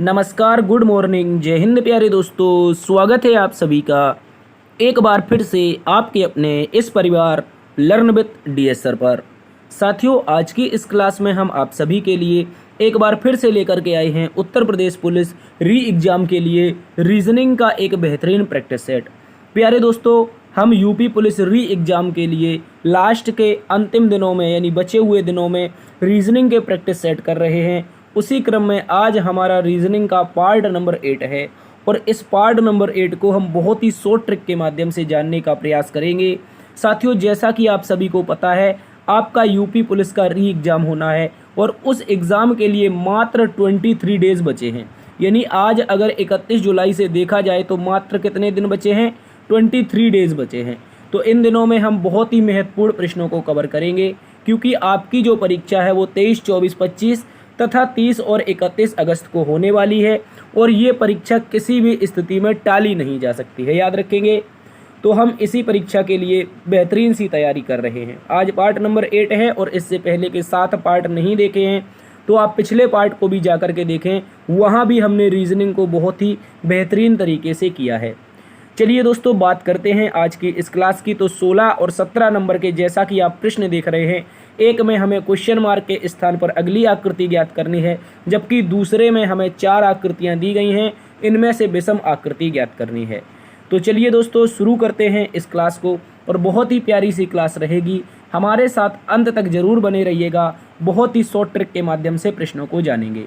नमस्कार, good morning, जय हिंद प्यारे दोस्तों। स्वागत है आप सभी का एक बार फिर से आपके अपने इस परिवार लर्न विथ डीएस सर पर। साथियों, आज की इस क्लास में हम आप सभी के लिए एक बार फिर से लेकर के आए हैं उत्तर प्रदेश पुलिस री एग्ज़ाम के लिए रीजनिंग का एक बेहतरीन प्रैक्टिस सेट। प्यारे दोस्तों, हम यूपी पुलिस री एग्ज़ाम के लिए लास्ट के अंतिम दिनों में यानी बचे हुए दिनों में रीजनिंग के प्रैक्टिस सेट कर रहे हैं। उसी क्रम में आज हमारा रीजनिंग का पार्ट नंबर 8 है और इस पार्ट नंबर 8 को हम बहुत ही शॉर्ट ट्रिक के माध्यम से जानने का प्रयास करेंगे। साथियों, जैसा कि आप सभी को पता है, आपका यूपी पुलिस का री एग्ज़ाम होना है और उस एग्ज़ाम के लिए मात्र 23 डेज़ बचे हैं। यानी आज अगर 31 जुलाई से देखा जाए तो मात्र कितने दिन बचे हैं? 23 डेज़ बचे हैं। तो इन दिनों में हम बहुत ही महत्वपूर्ण प्रश्नों को कवर करेंगे, क्योंकि आपकी जो परीक्षा है वो 23, 24, 25 तथा 30 और 31 अगस्त को होने वाली है और ये परीक्षा किसी भी स्थिति में टाली नहीं जा सकती है, याद रखेंगे। तो हम इसी परीक्षा के लिए बेहतरीन सी तैयारी कर रहे हैं। आज पार्ट नंबर 8 है और इससे पहले के 7 पार्ट नहीं देखे हैं तो आप पिछले पार्ट को भी जा कर के देखें, वहाँ भी हमने रीजनिंग को बहुत ही बेहतरीन तरीके से किया है। चलिए दोस्तों, बात करते हैं आज की इस क्लास की। तो 16 और 17 नंबर के जैसा कि आप प्रश्न देख रहे हैं, एक में हमें क्वेश्चन मार्क के स्थान पर अगली आकृति ज्ञात करनी है, जबकि दूसरे में हमें 4 आकृतियां दी गई हैं, इनमें से विषम आकृति ज्ञात करनी है। तो चलिए दोस्तों, शुरू करते हैं इस क्लास को और बहुत ही प्यारी सी क्लास रहेगी। हमारे साथ अंत तक जरूर बने रहिएगा। बहुत ही शॉर्ट ट्रिक के माध्यम से प्रश्नों को जानेंगे।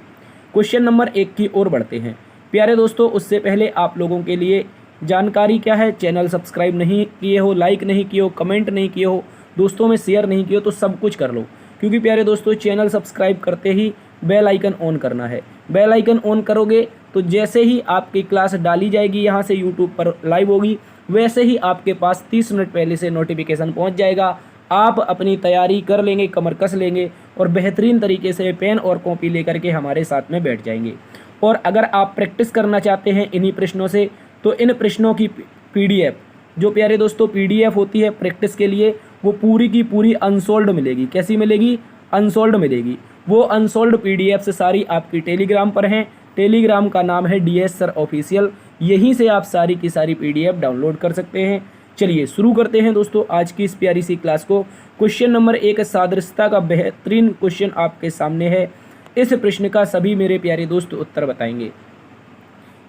क्वेश्चन नंबर 1 की ओर बढ़ते हैं। प्यारे दोस्तों, उससे पहले आप लोगों के लिए जानकारी क्या है, चैनल सब्सक्राइब नहीं किए हो, लाइक नहीं किए हो, कमेंट नहीं किए हो, दोस्तों में शेयर नहीं किए हो, तो सब कुछ कर लो। क्योंकि प्यारे दोस्तों, चैनल सब्सक्राइब करते ही बेल आइकन ऑन करना है। बेल आइकन ऑन करोगे तो जैसे ही आपकी क्लास डाली जाएगी, यहाँ से यूट्यूब पर लाइव होगी, वैसे ही आपके पास 30 मिनट पहले से नोटिफिकेशन पहुँच जाएगा। आप अपनी तैयारी कर लेंगे, कमर कस लेंगे और बेहतरीन तरीके से पेन और कॉपी लेकर के हमारे साथ में बैठ जाएंगे। और अगर आप प्रैक्टिस करना चाहते हैं इन्हीं प्रश्नों से, तो इन प्रश्नों की PDF, जो प्यारे दोस्तों PDF होती है प्रैक्टिस के लिए, वो पूरी की पूरी अनसोल्ड मिलेगी। कैसी मिलेगी? अनसोल्ड मिलेगी। वो अनसोल्ड PDF से सारी आपकी टेलीग्राम पर हैं। टेलीग्राम का नाम है DS सर ऑफिशियल। यहीं से आप सारी की सारी PDF डाउनलोड कर सकते हैं। चलिए शुरू करते हैं दोस्तों आज की इस प्यारी सी क्लास को। क्वेश्चन नंबर 1 सादृश्यता का बेहतरीन क्वेश्चन आपके सामने है। इस प्रश्न का सभी मेरे प्यारे दोस्त उत्तर बताएंगे।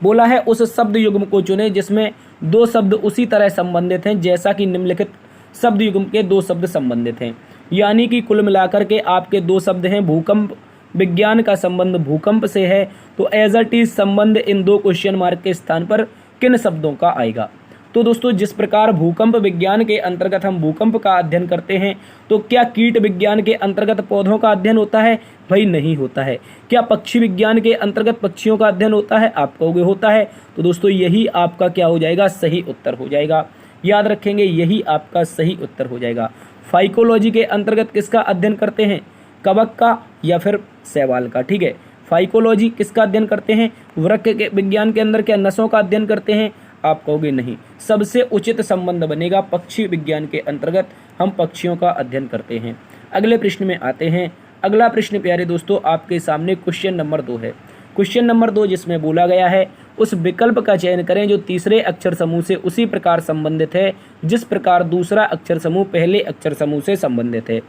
बोला है, उस शब्द युग्म को चुने जिसमें 2 शब्द उसी तरह संबंधित हैं जैसा कि निम्नलिखित शब्द युग्म के 2 शब्द संबंधित हैं। यानी कि कुल मिलाकर के आपके 2 शब्द हैं। भूकंप विज्ञान का संबंध भूकंप से है, तो एज इट इज संबंध इन 2 क्वेश्चन मार्क के स्थान पर किन शब्दों का आएगा? तो दोस्तों, जिस प्रकार भूकंप विज्ञान के अंतर्गत हम भूकंप का अध्ययन करते हैं, तो क्या कीट विज्ञान के अंतर्गत पौधों का अध्ययन होता है? भाई नहीं होता है। क्या पक्षी विज्ञान के अंतर्गत पक्षियों का अध्ययन होता है? आप कहोगे होता है। तो दोस्तों, यही आपका क्या हो जाएगा? सही उत्तर हो जाएगा। याद रखेंगे, यही आपका सही उत्तर हो जाएगा। फाइकोलॉजी के अंतर्गत किसका अध्ययन करते हैं? कवक का या फिर शैवाल का? ठीक है, फाइकोलॉजी किसका अध्ययन करते हैं? वृक्क के विज्ञान के अंदर क्या नसों का अध्ययन करते हैं? आप कहोगे नहीं। सबसे उचित संबंध बनेगा पक्षी विज्ञान के अंतर्गत हम पक्षियों का अध्ययन करते हैं। अगले प्रश्न में आते हैं। अगला प्रश्न प्यारे दोस्तों आपके सामने क्वेश्चन नंबर 2 है। क्वेश्चन नंबर 2 जिसमें बोला गया है, उस विकल्प का चयन करें जो तीसरे अक्षर समूह से उसी प्रकार संबंधित है जिस प्रकार दूसरा अक्षर समूह पहले अक्षर समूह से संबंधित है।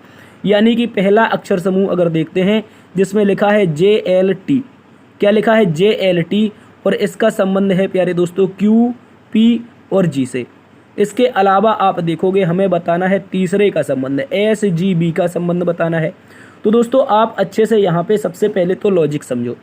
यानी कि पहला अक्षर समूह अगर देखते हैं जिसमें लिखा है JLT, क्या लिखा है? JLT, और इसका संबंध है प्यारे दोस्तों Q, P और G से। इसके अलावा आप देखोगे हमें बताना है तीसरे का संबंध, SGB का संबंध बताना है। तो दोस्तों, आप अच्छे से यहाँ पे सबसे पहले तो लॉजिक समझो।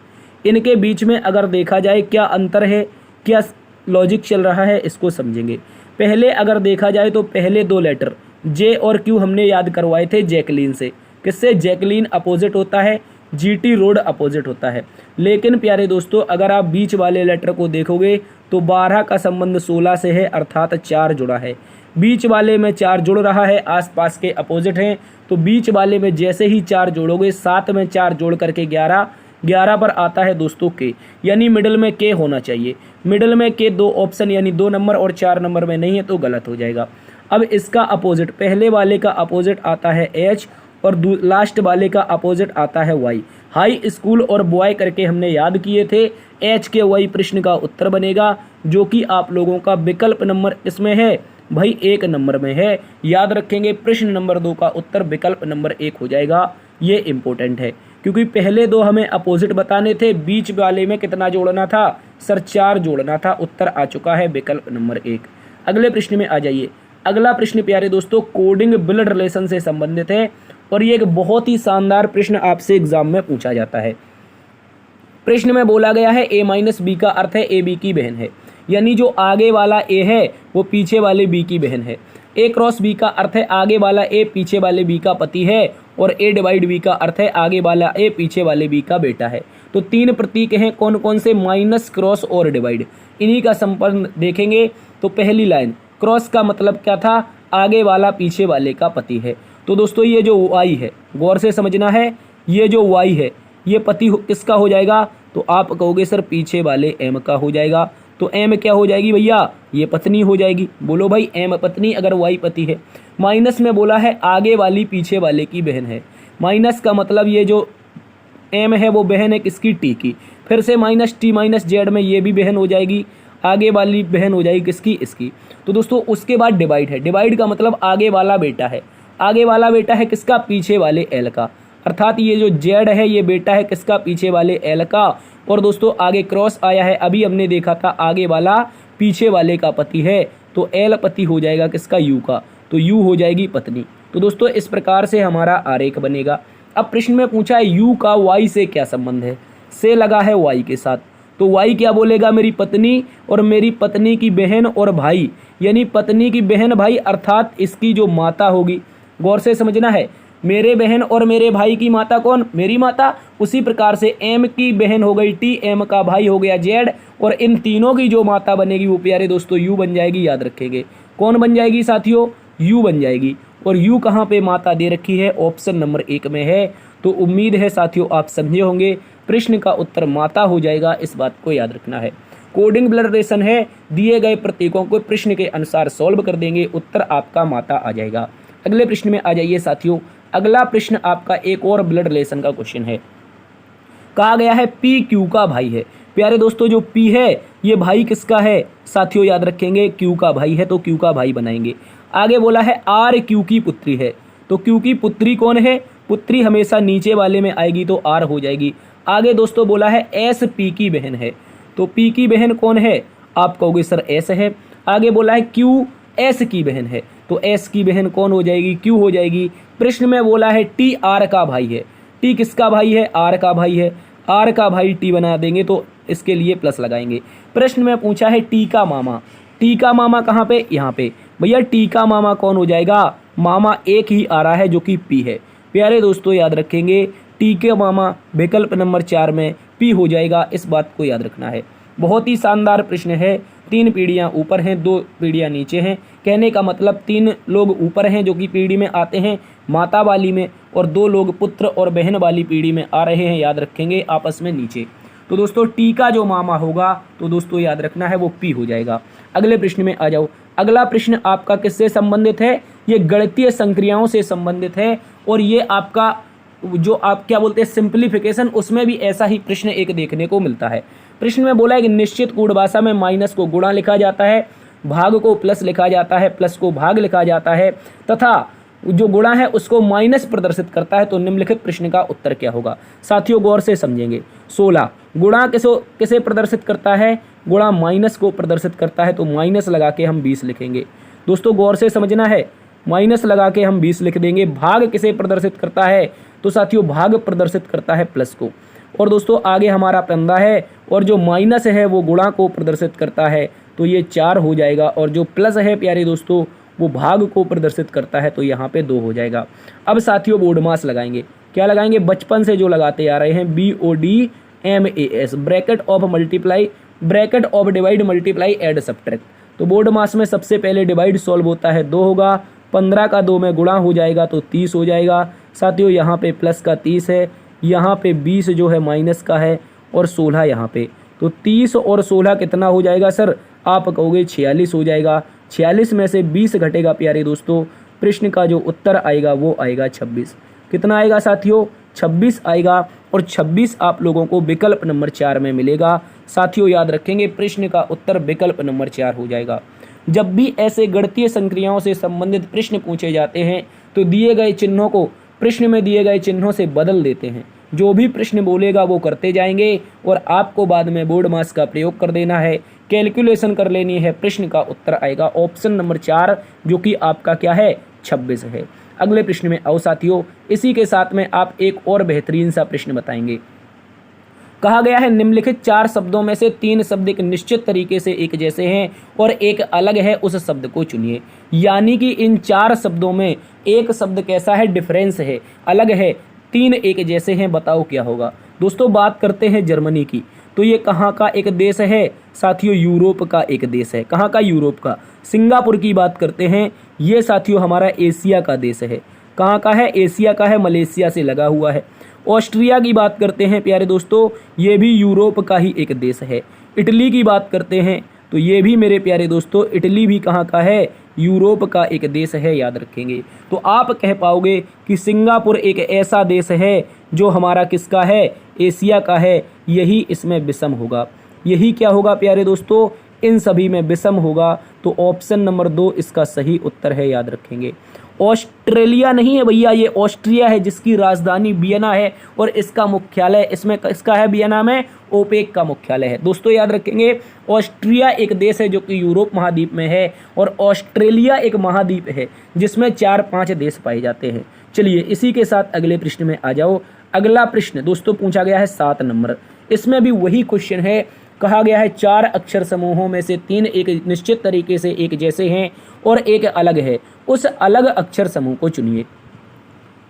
इनके बीच में अगर देखा जाए क्या अंतर है, क्या लॉजिक चल रहा है, इसको समझेंगे। पहले अगर देखा जाए तो पहले 2 लेटर J और Q हमने याद करवाए थे जैकलीन से। किससे? जैकलीन अपोजिट होता है, GT रोड अपोजिट होता है। लेकिन प्यारे दोस्तों, अगर आप बीच वाले लेटर को देखोगे तो 12 का संबंध 16 से है, अर्थात 4 जुड़ा है। बीच वाले में 4 जुड़ रहा है, आसपास के अपोजिट हैं, तो बीच वाले में जैसे ही 4 जोड़ोगे, 7 में 4 जोड़ करके 11 पर आता है दोस्तों के, यानी मिडिल में के होना चाहिए। मिडिल में के 2 ऑप्शन यानी 2 नंबर और 4 नंबर में नहीं है, तो गलत हो जाएगा। अब इसका अपोजिट, पहले वाले का अपोजिट आता है H और लास्ट वाले का अपोजिट आता है वाई। हाई स्कूल और बॉय करके हमने याद किए थे। एच के वाई प्रश्न का उत्तर बनेगा, जो कि आप लोगों का विकल्प नंबर इसमें है भाई 1 नंबर में है। याद रखेंगे प्रश्न नंबर 2 का उत्तर विकल्प नंबर 1 हो जाएगा। ये इंपॉर्टेंट है क्योंकि पहले 2 हमें अपोजिट बताने थे, बीच वाले में कितना जोड़ना था सर 4 जोड़ना था। उत्तर आ चुका है विकल्प नंबर 1। अगले प्रश्न में आ जाइए। अगला प्रश्न प्यारे दोस्तों कोडिंग ब्लड रिलेशन से संबंधित है और ये एक बहुत ही शानदार प्रश्न आपसे एग्जाम में पूछा जाता है। प्रश्न में बोला गया है a माइनस बी का अर्थ है ए बी की बहन है, यानी जो आगे वाला a है वो पीछे वाले b की बहन है। a क्रॉस b का अर्थ है आगे वाला a पीछे वाले b का पति है और a डिवाइड b का अर्थ है आगे वाला a पीछे वाले b का बेटा है। तो 3 प्रतीक हैं कौन कौन से, माइनस, क्रॉस और डिवाइड। इन्हीं का संबंध देखेंगे तो पहली लाइन क्रॉस का मतलब क्या था, आगे वाला पीछे वाले का पति है। तो दोस्तों ये जो y है गौर से समझना है, ये जो y है ये पति किसका हो जाएगा, तो आप कहोगे सर पीछे वाले m का हो जाएगा। तो m क्या हो जाएगी भैया, ये पत्नी हो जाएगी। बोलो भाई m पत्नी अगर y पति है। माइनस में बोला है आगे वाली पीछे वाले की बहन है। माइनस का मतलब ये जो m है वो बहन है किसकी, t की। फिर से माइनस t माइनस जेड में ये भी बहन हो जाएगी, आगे वाली बहन हो जाएगी किसकी, इसकी। तो दोस्तों उसके बाद डिवाइड है। डिवाइड का मतलब आगे वाला बेटा है। आगे वाला बेटा है किसका, पीछे वाले l का। अर्थात ये जो जेड है ये बेटा है किसका, पीछे वाले l का। और दोस्तों आगे क्रॉस आया है, अभी हमने देखा था आगे वाला पीछे वाले का पति है, तो l पति हो जाएगा किसका, u का। तो u हो जाएगी पत्नी। तो दोस्तों इस प्रकार से हमारा आरेख बनेगा। अब प्रश्न में पूछा है u का y से क्या संबंध है, से लगा है y के साथ। तो y क्या बोलेगा, मेरी पत्नी और मेरी पत्नी की बहन और भाई, यानी पत्नी की बहन भाई अर्थात इसकी जो माता होगी। गौर से समझना है, मेरे बहन और मेरे भाई की माता कौन, मेरी माता। उसी प्रकार से m की बहन हो गई t, m का भाई हो गया z, और इन तीनों की जो माता बनेगी वो प्यारे दोस्तों u बन जाएगी। याद रखेंगे कौन बन जाएगी साथियों, u बन जाएगी। और u कहाँ पे माता दे रखी है, ऑप्शन नंबर 1 में है। तो उम्मीद है साथियों आप समझे होंगे, प्रश्न का उत्तर माता हो जाएगा, इस बात को याद रखना है। कोडिंग ब्लड रिलेशन है, दिए गए प्रतीकों को प्रश्न के अनुसार सॉल्व कर देंगे, उत्तर आपका माता आ जाएगा। अगले प्रश्न में आ जाइए साथियों। अगला प्रश्न आपका एक और ब्लड रिलेशन का क्वेश्चन है। कहा गया है P Q का भाई है। प्यारे दोस्तों जो P है ये भाई किसका है साथियों, याद रखेंगे Q का भाई है, तो Q का भाई बनाएंगे। आगे बोला है R Q की पुत्री है, तो Q की पुत्री कौन है, पुत्री हमेशा नीचे वाले में आएगी तो R हो जाएगी। आगे दोस्तों बोला है S P की बहन है, तो P की बहन कौन है, आप कहोगे सर S है। आगे बोला है Q S की बहन है, तो S की बहन कौन हो जाएगी, Q हो जाएगी। प्रश्न में बोला है T R का भाई है, T किसका भाई है, R का भाई है। R का भाई T बना देंगे तो इसके लिए प्लस लगाएंगे। प्रश्न में पूछा है T का मामा, T का मामा कहाँ पे, यहाँ पे। भैया T का मामा कौन हो जाएगा, मामा एक ही आ रहा है जो कि P है। प्यारे दोस्तों याद रखेंगे T के मामा विकल्प नंबर 4 में P हो जाएगा, इस बात को याद रखना है। बहुत ही शानदार प्रश्न है। 3 पीढ़ियाँ ऊपर हैं, 2 पीढ़ियाँ नीचे हैं। कहने का मतलब 3 लोग ऊपर हैं जो कि पीढ़ी में आते हैं माता वाली में, और 2 लोग पुत्र और बहन वाली पीढ़ी में आ रहे हैं, याद रखेंगे आपस में नीचे। तो दोस्तों T का जो मामा होगा तो दोस्तों याद रखना है वो P हो जाएगा। अगले प्रश्न में आ जाओ। अगला प्रश्न आपका किससे संबंधित है, ये गणितीय संक्रियाओं से संबंधित है, और ये आपका जो आप क्या बोलते हैं सिंप्लीफिकेशन, उसमें भी ऐसा ही प्रश्न एक देखने को मिलता है। प्रश्न में बोला है कि निश्चित कूट भाषा में माइनस को गुणा लिखा जाता है, भाग को प्लस लिखा जाता है, प्लस को भाग लिखा जाता है, तथा जो गुणा है उसको माइनस प्रदर्शित करता है। तो निम्नलिखित प्रश्न का उत्तर क्या होगा साथियों, गौर से समझेंगे। 16 गुणा किसे प्रदर्शित करता है, गुणा माइनस को प्रदर्शित करता है, तो माइनस लगा के हम 20 लिखेंगे। दोस्तों गौर से समझना है, माइनस लगा के हम 20 लिख देंगे। भाग किसे प्रदर्शित करता है, तो साथियों भाग प्रदर्शित करता है प्लस को। और दोस्तों आगे हमारा पंदा है, और जो माइनस है वो गुणा को प्रदर्शित करता है, तो ये 4 हो जाएगा। और जो प्लस है प्यारे दोस्तों वो भाग को प्रदर्शित करता है, तो यहाँ पे 2 हो जाएगा। अब साथियों बोर्ड मास लगाएंगे। क्या लगाएंगे, बचपन से जो लगाते आ रहे हैं, BODMAS, bracket of multiply, bracket of divide, multiply, add, subtract. तो बोर्ड मास में सबसे पहले डिवाइड सॉल्व होता है, 2 होगा। 15 का 2 में गुणा हो जाएगा तो 30 हो जाएगा। साथियों यहाँ पे प्लस का 30 है, यहाँ पे 20 जो है माइनस का है, और 16 यहाँ पे। तो 30 और 16 कितना हो जाएगा सर, आप कहोगे 46 हो जाएगा। 46 में से 20 घटेगा प्यारे दोस्तों, प्रश्न का जो उत्तर आएगा वो आएगा 26। कितना आएगा साथियों, 26 आएगा और 26 आप लोगों को विकल्प नंबर 4 में मिलेगा। साथियों याद रखेंगे प्रश्न का उत्तर विकल्प नंबर 4 हो जाएगा। जब भी ऐसे गणितीय संक्रियाओं से संबंधित प्रश्न पूछे जाते हैं तो दिए गए चिन्हों को प्रश्न में दिए गए चिन्हों से बदल देते हैं। जो भी प्रश्न बोलेगा वो करते जाएंगे और आपको बाद में बोर्ड मास का प्रयोग कर देना है, कैलकुलेशन कर लेनी है। प्रश्न का उत्तर आएगा ऑप्शन नंबर 4 जो कि आपका क्या है, 26 है। अगले प्रश्न में आओ साथियों, इसी के साथ में आप एक और बेहतरीन सा प्रश्न बताएंगे। कहा गया है निम्नलिखित 4 शब्दों में से 3 शब्द एक निश्चित तरीके से एक जैसे हैं और एक अलग है, उस शब्द को चुनिए। यानी कि इन 4 शब्दों में एक शब्द कैसा है, डिफरेंस है, अलग है, 3 एक जैसे हैं, बताओ क्या होगा। दोस्तों बात करते हैं जर्मनी की, तो ये कहाँ का एक देश है साथियों, यूरोप का एक देश है। कहाँ का, यूरोप का। सिंगापुर की बात करते हैं, ये साथियों हमारा एशिया का देश है। कहाँ का है, एशिया का है, मलेशिया से लगा हुआ है। ऑस्ट्रिया की बात करते हैं प्यारे दोस्तों, ये भी यूरोप का ही एक देश है। इटली की बात करते हैं तो ये भी मेरे प्यारे दोस्तों, इटली भी कहाँ का है, यूरोप का एक देश है, याद रखेंगे। तो आप कह पाओगे कि सिंगापुर एक ऐसा देश है जो हमारा किसका है, एशिया का है। यही इसमें विषम होगा। यही क्या होगा प्यारे दोस्तों, इन सभी में विषम होगा। तो ऑप्शन नंबर 2 इसका सही उत्तर है, याद रखेंगे। ऑस्ट्रेलिया नहीं है भैया, ये ऑस्ट्रिया है जिसकी राजधानी वियना है और इसका मुख्यालय इसमें किसका है, वियना में ओपेक का मुख्यालय है। दोस्तों याद रखेंगे ऑस्ट्रिया एक देश है जो कि यूरोप महाद्वीप में है और ऑस्ट्रेलिया एक महाद्वीप है जिसमें 4-5 देश पाए जाते हैं। चलिए इसी के साथ अगले प्रश्न में आ जाओ। अगला प्रश्न दोस्तों पूछा गया है 7 नंबर। इसमें भी वही क्वेश्चन है। कहा गया है 4 अक्षर समूहों में से 3 एक निश्चित तरीके से एक जैसे हैं और एक अलग है, उस अलग अक्षर समूह को चुनिए।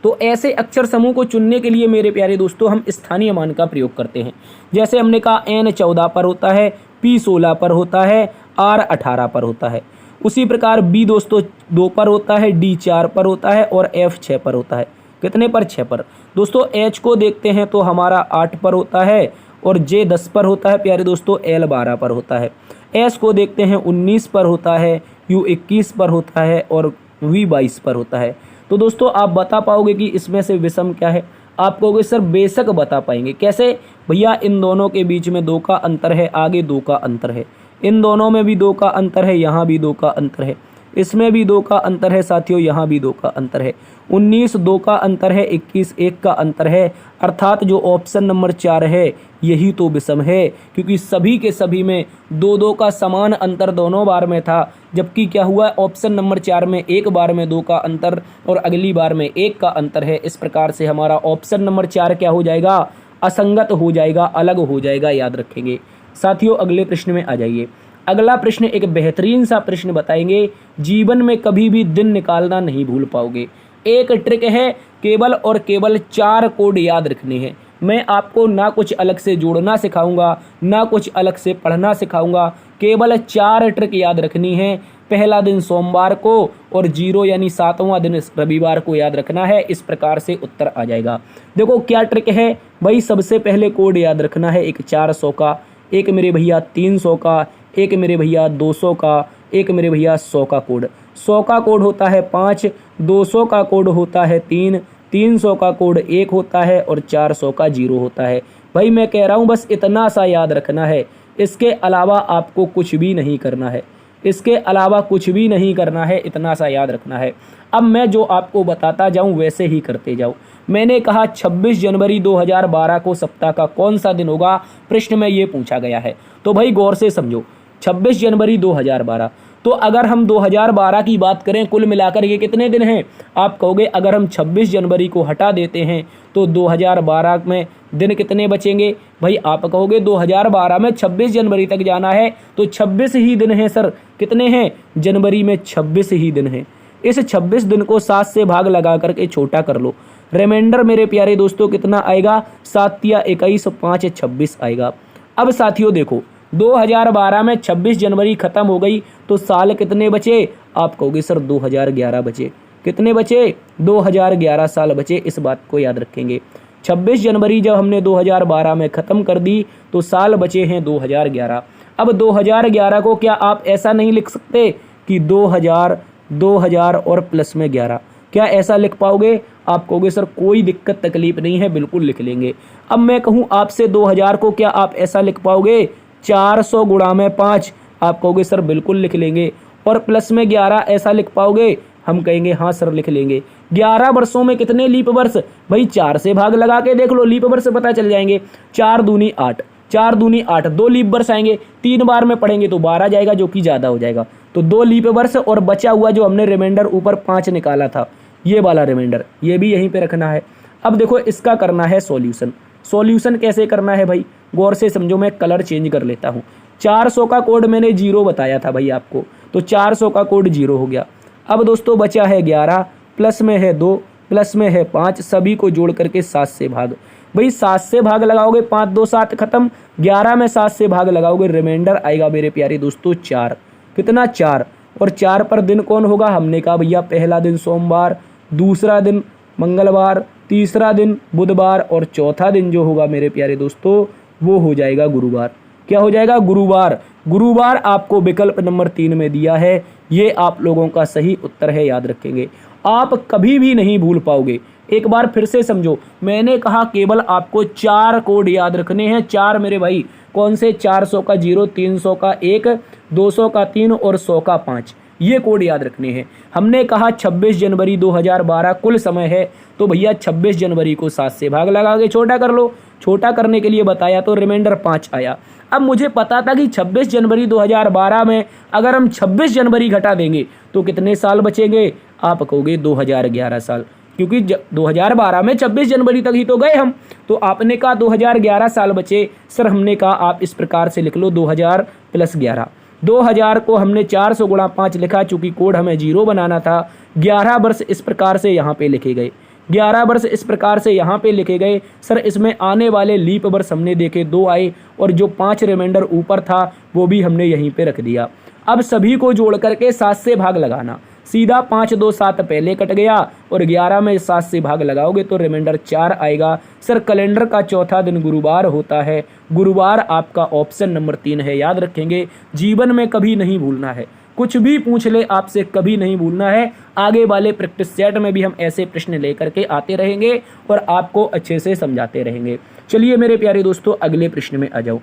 तो ऐसे अक्षर समूह को चुनने के लिए मेरे प्यारे दोस्तों हम स्थानीय मान का प्रयोग करते हैं। जैसे हमने कहा n 14 पर होता है, p 16 पर होता है, r 18 पर होता है। उसी प्रकार b दोस्तों 2 पर होता है, d 4 पर होता है और f 6 पर होता है। कितने पर, 6 पर। दोस्तों h को देखते हैं तो हमारा 8 पर होता है और J 10 पर होता है प्यारे दोस्तों, L 12 पर होता है। S को देखते हैं 19 पर होता है, U 21 पर होता है और V 22 पर होता है। तो दोस्तों आप बता पाओगे कि इसमें से विषम क्या है। आप कहोगे सर बेशक बता पाएंगे। कैसे भैया, इन दोनों के बीच में 2 का अंतर है, आगे 2 का अंतर है, इन दोनों में भी 2 का अंतर है, यहाँ भी 2 का अंतर है, इसमें भी 2 का अंतर है साथियों, यहाँ भी 2 का अंतर है। 19 2 का अंतर है, 21 1 का अंतर है। अर्थात जो ऑप्शन नंबर 4 है यही तो विषम है, क्योंकि सभी के सभी में 2 का समान अंतर दोनों बार में था। जबकि क्या हुआ, ऑप्शन नंबर 4 में एक बार में 2 का अंतर और अगली बार में 1 का अंतर है। इस प्रकार से हमारा ऑप्शन नंबर 4 क्या हो जाएगा, असंगत हो जाएगा, अलग हो जाएगा, याद रखेंगे। साथियों अगले प्रश्न में आ जाइए। अगला प्रश्न एक बेहतरीन सा प्रश्न बताएंगे, जीवन में कभी भी दिन निकालना नहीं भूल पाओगे। एक ट्रिक है, केवल और केवल 4 कोड याद रखने हैं। मैं आपको ना कुछ अलग से जोड़ना सिखाऊंगा, ना कुछ अलग से पढ़ना सिखाऊंगा, केवल 4 ट्रिक याद रखनी है। पहला दिन सोमवार को और 0 यानी 7वां दिन रविवार को याद रखना है। इस प्रकार से उत्तर आ जाएगा। देखो क्या ट्रिक है भाई, सबसे पहले कोड याद रखना है एक 400 का, एक मेरे भैया 300 का, एक मेरे भैया 200 का, एक मेरे भैया 100 का कोड। 100 का कोड होता है 5, 200 का कोड होता है 3, 300 का कोड 1 होता है और 400 का 0 होता है। भाई मैं कह रहा हूँ बस इतना सा याद रखना है, इसके अलावा आपको कुछ भी नहीं करना है, इसके अलावा कुछ भी नहीं करना है, इतना सा याद रखना है। अब मैं जो आपको बताता जाऊँ वैसे ही करते जाओ। मैंने कहा 26 जनवरी 2012 को सप्ताह का कौन सा दिन होगा, प्रश्न में ये पूछा गया है। तो भाई गौर से समझो, 26 जनवरी 2012, तो अगर हम 2012 की बात करें कुल मिलाकर ये कितने दिन हैं। आप कहोगे अगर हम 26 जनवरी को हटा देते हैं तो 2012 में दिन कितने बचेंगे। भाई आप कहोगे 2012 में 26 जनवरी तक जाना है तो 26 ही दिन हैं सर। कितने हैं, जनवरी में 26 ही दिन हैं। इस 26 दिन को 7 से भाग लगा करके छोटा कर लो, रिमाइंडर मेरे प्यारे दोस्तों कितना आएगा, 7 या 21 5 26 आएगा। अब साथियों देखो 2012 में 26 जनवरी खत्म हो गई तो साल कितने बचे। आप कहोगे सर 2011 बचे। कितने बचे, 2011 साल बचे। इस बात को याद रखेंगे। 26 जनवरी जब हमने 2012 में ख़त्म कर दी तो साल बचे हैं 2011। अब 2011 को क्या आप ऐसा नहीं लिख सकते कि 2000 और प्लस में 11, क्या ऐसा लिख पाओगे। आप कहोगे सर कोई दिक्कत तकलीफ नहीं है, बिल्कुल लिख लेंगे। अब मैं कहूँ आपसे 2000 को, क्या आप ऐसा लिख पाओगे? 400 गुणा में 5, आप कहोगे सर बिल्कुल लिख लेंगे। और प्लस में 11 ऐसा लिख पाओगे? हम कहेंगे हाँ सर लिख लेंगे। 11 वर्षों में कितने लीप वर्ष? भाई 4 से भाग लगा के देख लो, लीप वर्ष पता चल जाएंगे। 4 दूनी 8, 4 दूनी 8, 2 लीप वर्ष आएंगे। 3 बार में पढ़ेंगे तो 12 जाएगा, जो कि ज़्यादा हो जाएगा। तो 2 लीप वर्ष और बचा हुआ जो हमने रिमाइंडर ऊपर 5 निकाला था, ये वाला रिमाइंडर, ये भी यहीं पे रखना है। अब देखो इसका करना है सॉल्यूशन। सॉल्यूशन कैसे करना है भाई? गौर से समझो, मैं कलर चेंज कर लेता हूँ। 400 का कोड मैंने 0 बताया था भाई आपको, तो 400 का कोड 0 हो गया। अब दोस्तों बचा है 11, प्लस में है 2, प्लस में है 5, सभी को जोड़ करके 7 से भाग। भाई 7 से भाग लगाओगे, 5 2 7 खत्म। 11 में 7 से भाग लगाओगे, रिमाइंडर आएगा मेरे प्यारे दोस्तों 4। कितना? 4। और 4 पर दिन कौन होगा? हमने कहा भैया पहला दिन सोमवार, दूसरा दिन मंगलवार, तीसरा दिन बुधवार और चौथा दिन जो होगा मेरे प्यारे दोस्तों वो हो जाएगा गुरुवार। क्या हो जाएगा? गुरुवार। गुरुवार आपको विकल्प नंबर 3 में दिया है। ये आप लोगों का सही उत्तर है, याद रखेंगे, आप कभी भी नहीं भूल पाओगे। एक बार फिर से समझो, मैंने कहा केवल आपको 4 कोड याद रखने हैं। 4 मेरे भाई, कौन से? 400 का 0, 300 का 1, 200 का 3 और 100 का 5, ये कोड याद रखने हैं। हमने कहा 26 जनवरी 2012 कुल समय है, तो भैया 26 जनवरी को 7 से भाग लगा के छोटा कर लो। छोटा करने के लिए बताया तो रिमाइंडर 5 आया। अब मुझे पता था कि 26 जनवरी 2012 में अगर हम 26 जनवरी घटा देंगे तो कितने साल बचेंगे? आप कहोगे 2011 साल, क्योंकि 2012 में 26 जनवरी तक ही तो गए हम। तो आपने कहा 2011 साल बचे। सर हमने कहा आप इस प्रकार से लिख लो, 2000 प्लस 11। 2000 को हमने 400 गुणा 5 लिखा, चूंकि कोड हमें 0 बनाना था। 11 वर्ष इस प्रकार से यहाँ पे लिखे गए, 11 वर्ष इस प्रकार से यहाँ पे लिखे गए। सर इसमें आने वाले लीप वर्ष हमने देखे 2 आए, और जो 5 रिमाइंडर ऊपर था वो भी हमने यहीं पे रख दिया। अब सभी को जोड़ करके 7 से भाग लगाना। सीधा 5 2 7 पहले कट गया, और 11 में 7 से भाग लगाओगे तो रिमाइंडर 4 आएगा। सर कैलेंडर का चौथा दिन गुरुवार होता है। गुरुवार आपका ऑप्शन नंबर 3 है, याद रखेंगे, जीवन में कभी नहीं भूलना है। कुछ भी पूछ ले आपसे, कभी नहीं भूलना है। आगे वाले प्रैक्टिस सेट में भी हम ऐसे प्रश्न लेकर के आते रहेंगे और आपको अच्छे से समझाते रहेंगे। चलिए मेरे प्यारे दोस्तों अगले प्रश्न में आ जाओ।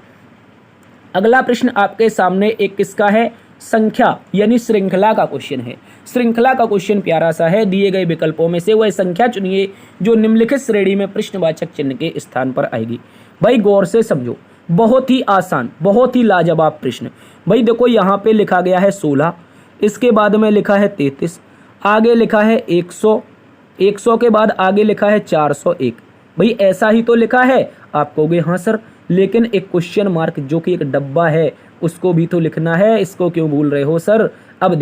अगला प्रश्न आपके सामने एक किसका है? संख्या यानी श्रृंखला का क्वेश्चन है। श्रृंखला का क्वेश्चन प्यारा सा है। दिए गए विकल्पों में से वह संख्या चुनिए जो निम्नलिखित श्रेणी में प्रश्नवाचक चिन्ह के स्थान पर आएगी। भाई गौर से समझो, बहुत ही आसान, बहुत ही लाजवाब प्रश्न। भाई देखो यहाँ पे लिखा गया है 16, इसके बाद में लिखा है 33, आगे लिखा है 100, 100 के बाद आगे लिखा है 401। भाई ऐसा ही तो लिखा है। आप कहोगे हाँ सर, लेकिन एक क्वेश्चन मार्क जो कि एक डब्बा है उसको भी तो लिखना है, इसको क्यों भूल रहे हो सर? अब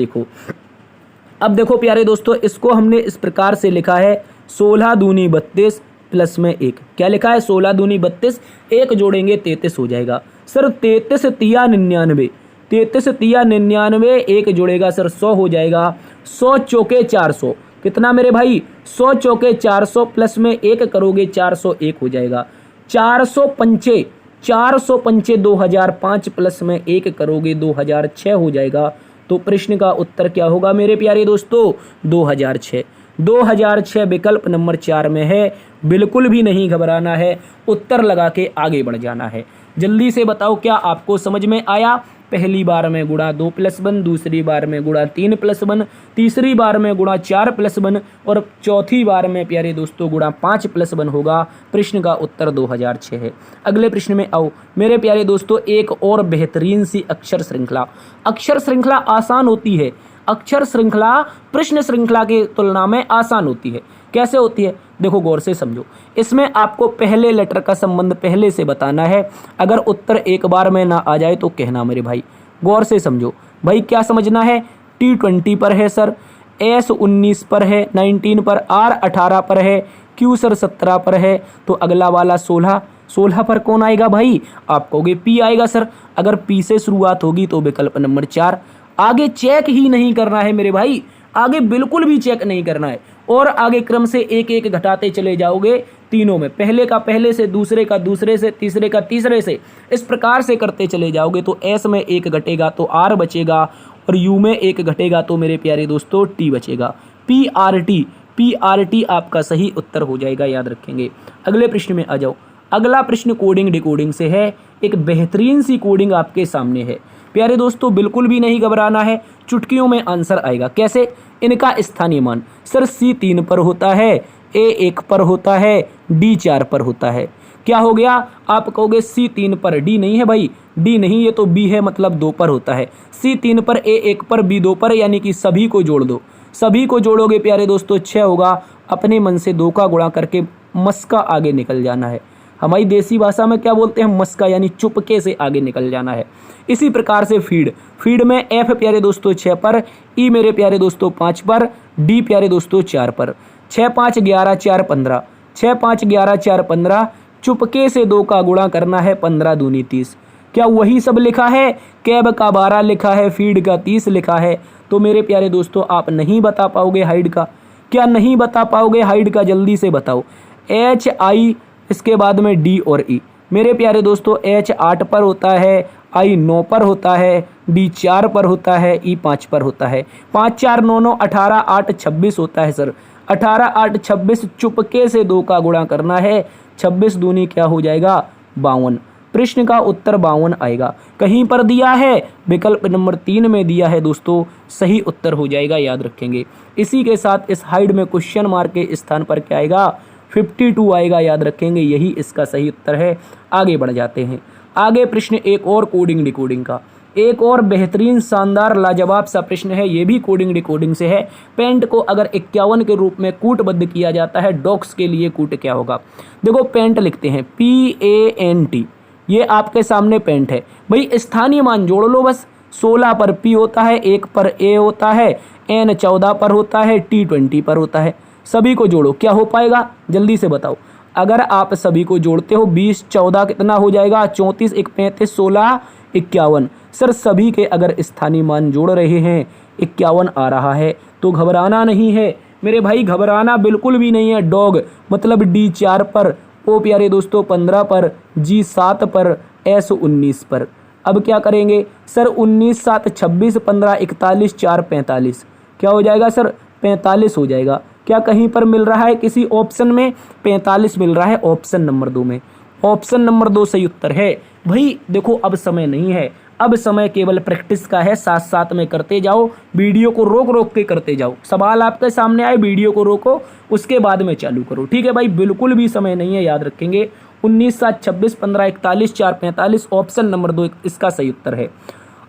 देखो प्यारे दोस्तों, इसको हमने इस प्रकार से लिखा है 16 दूनी 32 प्लस में 1। क्या लिखा है? 16 दूनी 32, 1 जोड़ेंगे 33 हो जाएगा। सर 33 तिया 99, 33 तिया 99, 1 जोड़ेगा सर 100 हो जाएगा। 100 चौके 400, कितना मेरे भाई? 100 चौके 400 प्लस में 1 करोगे 401 हो जाएगा। 405 2005 प्लस में 1 करोगे 2006 हो जाएगा। तो प्रश्न का उत्तर क्या होगा मेरे प्यारे दोस्तों? 2006। 2006 विकल्प नंबर 4 में है। बिल्कुल भी नहीं घबराना है, उत्तर लगा के आगे बढ़ जाना है। जल्दी से बताओ क्या आपको समझ में आया? पहली बार में गुणा 2 प्लस 1, दूसरी बार में गुणा 3 प्लस 1, तीसरी बार में गुणा 4 प्लस 1 और चौथी बार में प्यारे दोस्तों गुणा 5 प्लस 1 होगा। प्रश्न का उत्तर 2006 है। अगले प्रश्न में आओ मेरे प्यारे दोस्तों। एक और बेहतरीन सी अक्षर श्रृंखला। अक्षर श्रृंखला आसान होती है। अक्षर श्रृंखला प्रश्न श्रृंखला की तुलना में आसान होती है। कैसे होती है? देखो गौर से समझो। इसमें आपको पहले लेटर का संबंध पहले से बताना है। अगर उत्तर एक बार में ना आ जाए तो कहना मेरे भाई। गौर से समझो भाई, क्या समझना है? T20 पर है सर, S 19 पर है, 19 पर, R 18 पर है, Q सर 17 पर है, तो अगला वाला 16 पर कौन आएगा भाई? आप कहोगे P आएगा सर। अगर P से शुरुआत होगी तो विकल्प नंबर 4। आगे चेक ही नहीं करना है मेरे भाई, आगे बिल्कुल भी चेक नहीं करना है। और आगे क्रम से एक एक घटाते चले जाओगे तीनों में, पहले का पहले से, दूसरे का दूसरे से, तीसरे का तीसरे से, इस प्रकार से करते चले जाओगे तो S में 1 घटेगा तो R बचेगा, और U में 1 घटेगा तो मेरे प्यारे दोस्तों T बचेगा। PRT PRT आपका सही उत्तर हो जाएगा, याद रखेंगे। अगले प्रश्न में आ जाओ। अगला प्रश्न कोडिंग डिकोडिंग से है। एक बेहतरीन सी कोडिंग आपके सामने है प्यारे दोस्तों, बिल्कुल भी नहीं घबराना है, चुटकियों में आंसर आएगा। कैसे? इनका स्थानीय मान सर C3 पर होता है, A1 पर होता है, D4 पर होता है। क्या हो गया? आप कहोगे C3 पर, D नहीं है भाई, D नहीं, ये तो B है, मतलब 2 पर होता है। C3 पर, A1 पर, B2 पर, यानी कि सभी को जोड़ दो। सभी को जोड़ोगे प्यारे दोस्तों 6 होगा। अपने मन से 2 का गुणा करके मस्का आगे निकल जाना है। हमारी देसी भाषा में क्या बोलते हैं? मस्का, यानी चुपके से आगे निकल जाना है। इसी प्रकार से फीड में F प्यारे दोस्तों 6 पर, E मेरे प्यारे दोस्तों 5 पर, D प्यारे दोस्तों 4 पर। 6 5 11 4 15, 6 5 11 4 15, चुपके से 2 का गुणा करना है, 15 दूनी 30। क्या वही सब लिखा है? कैब का 12 लिखा है, फीड का 30 लिखा है। तो मेरे प्यारे दोस्तों आप नहीं बता पाओगे हाइड का। क्या नहीं बता पाओगे हाइड का? जल्दी से बताओ। HI, इसके बाद में D और E। मेरे प्यारे दोस्तों H 8 पर होता है, I 9 पर होता है, D 4 पर होता है, E 5 पर होता है। 5 4 9 9 18 8 26 होता है सर। 18 8 26, चुपके से 2 का गुणा करना है। 26 दूनी क्या हो जाएगा? 52। प्रश्न का उत्तर 52 आएगा। कहीं पर दिया है? विकल्प नंबर 3 में दिया है दोस्तों, सही उत्तर हो जाएगा, याद रखेंगे। इसी के साथ इस हाइड में क्वेश्चन मार्क के स्थान पर क्या आएगा? 52 आएगा, याद रखेंगे। यही इसका सही उत्तर है। आगे बढ़ जाते हैं। आगे प्रश्न एक और कोडिंग डिकोडिंग का, एक और बेहतरीन शानदार लाजवाब सा प्रश्न है। ये भी कोडिंग डिकोडिंग से है। पेंट को अगर 51 के रूप में कूटबद्ध किया जाता है, डॉक्स के लिए कूट क्या होगा? देखो पेंट लिखते हैं PANT, ये आपके सामने पेंट है भाई। स्थानीय मान जोड़ लो बस। 16 पर P होता है, 1 पर A होता है, N 14 पर होता है, T 20 पर होता है। सभी को जोड़ो, क्या हो पाएगा? जल्दी से बताओ। अगर आप सभी को जोड़ते हो 20 14 कितना हो जाएगा? 34 1 35 16 51। सर सभी के अगर स्थानीय मान जोड़ रहे हैं 51 आ रहा है, तो घबराना नहीं है मेरे भाई, घबराना बिल्कुल भी नहीं है। डॉग मतलब D 4 पर, O प्यारे दोस्तों 15 पर, G 7 पर, S 19 पर। अब क्या करेंगे सर? 19 7 26 15 41 4 45। क्या हो जाएगा सर? 45 हो जाएगा। क्या कहीं पर मिल रहा है किसी ऑप्शन में? 45 मिल रहा है ऑप्शन नंबर 2 में। ऑप्शन नंबर 2 सही उत्तर है भाई। देखो अब समय नहीं है, अब समय केवल प्रैक्टिस का है। साथ साथ में करते जाओ, वीडियो को रोक रोक के करते जाओ। सवाल आपके सामने आए, वीडियो को रोको, उसके बाद में चालू करो, ठीक है भाई? बिल्कुल भी समय नहीं है, याद रखेंगे। 19 7 26 15 41 4 45, ऑप्शन नंबर 2 इसका सही उत्तर है।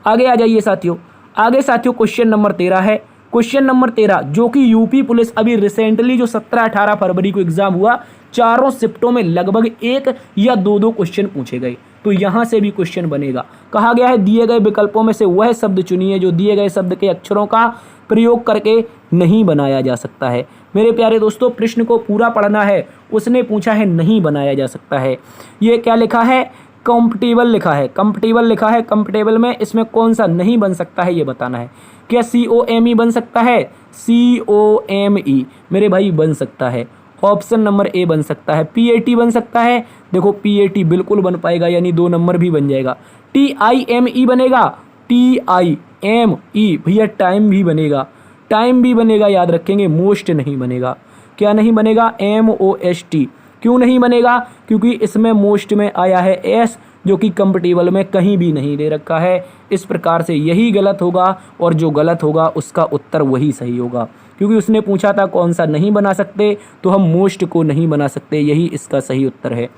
आगे आ जाइए साथियों। आगे साथियों क्वेश्चन नंबर 13 है। क्वेश्चन नंबर 13 जो कि यूपी पुलिस अभी रिसेंटली जो 17-18 फरवरी को एग्जाम हुआ, चारों शिफ्टों में लगभग 1 या 2 क्वेश्चन पूछे गए। तो यहां से भी क्वेश्चन बनेगा। कहा गया है दिए गए विकल्पों में से वह शब्द चुनिए जो दिए गए शब्द के अक्षरों का प्रयोग करके नहीं बनाया जा सकता है। मेरे प्यारे दोस्तों प्रश्न को पूरा पढ़ना है। उसने पूछा है नहीं बनाया जा सकता है। ये क्या लिखा है? कंफर्टेबल लिखा है, कंफर्टेबल लिखा है। कंफर्टेबल में इसमें कौन सा नहीं बन सकता है ये बताना है। क्या COME बन सकता है? COME मेरे भाई बन सकता है। ऑप्शन नंबर A बन सकता है। PAT बन सकता है। देखो PAT बिल्कुल बन पाएगा, यानी 2 नंबर भी बन जाएगा। TIME बनेगा, TIME भैया टाइम भी बनेगा, टाइम भी बनेगा, याद रखेंगे। मोस्ट नहीं बनेगा। क्या नहीं बनेगा? MOST। क्यों नहीं बनेगा? क्योंकि इसमें मोस्ट में आया है S, जो कि कंफर्टेबल में कहीं भी नहीं दे रखा है। इस प्रकार से यही गलत होगा, और जो गलत होगा उसका उत्तर वही सही होगा। क्योंकि उसने पूछा था कौन सा नहीं बना सकते, तो हम मोस्ट को नहीं बना सकते, यही इसका सही उत्तर है।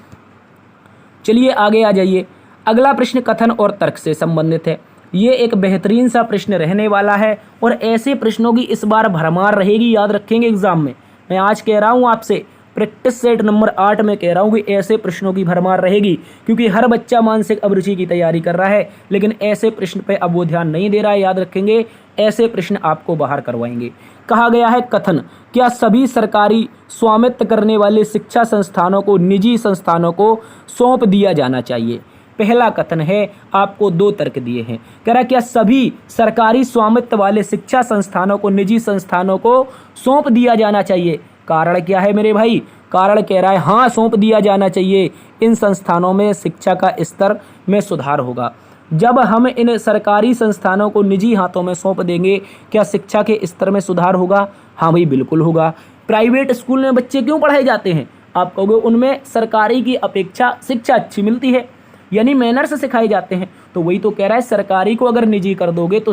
चलिए आगे आ जाइए। अगला प्रश्न कथन और तर्क से संबंधित है। ये एक बेहतरीन सा प्रश्न रहने वाला है, और ऐसे प्रश्नों की इस बार भरमार रहेगी, याद रखेंगे एग्जाम में। मैं आज कह रहा हूँ आपसे, प्रैक्टिस सेट नंबर 8 में कह रहा हूँ कि ऐसे प्रश्नों की भरमार रहेगी। क्योंकि हर बच्चा मानसिक अभिरुचि की तैयारी कर रहा है, लेकिन ऐसे प्रश्न पे अब वो ध्यान नहीं दे रहा है, याद रखेंगे। ऐसे प्रश्न आपको बाहर करवाएंगे। कहा गया है कथन, क्या सभी सरकारी स्वामित्व करने वाले शिक्षा संस्थानों को निजी संस्थानों को सौंप दिया जाना चाहिए? पहला कथन है, आपको 2 तर्क दिए हैं। कह रहा क्या सभी सरकारी स्वामित्व वाले शिक्षा संस्थानों को निजी संस्थानों को सौंप दिया जाना चाहिए? कारण क्या है मेरे भाई? कारण कह रहा है हाँ सौंप दिया जाना चाहिए। इन संस्थानों में शिक्षा का स्तर में सुधार होगा। जब हम इन सरकारी संस्थानों को निजी हाथों में सौंप देंगे, क्या शिक्षा के स्तर में सुधार होगा? हाँ भाई बिल्कुल होगा। प्राइवेट स्कूल में बच्चे क्यों पढ़ाए जाते हैं? आप कहोगे उनमें सरकारी की अपेक्षा शिक्षा अच्छी मिलती है, यानी मैनर्स सिखाए जाते हैं। तो वही तो कह रहा है, सरकारी को अगर निजी कर दोगे तो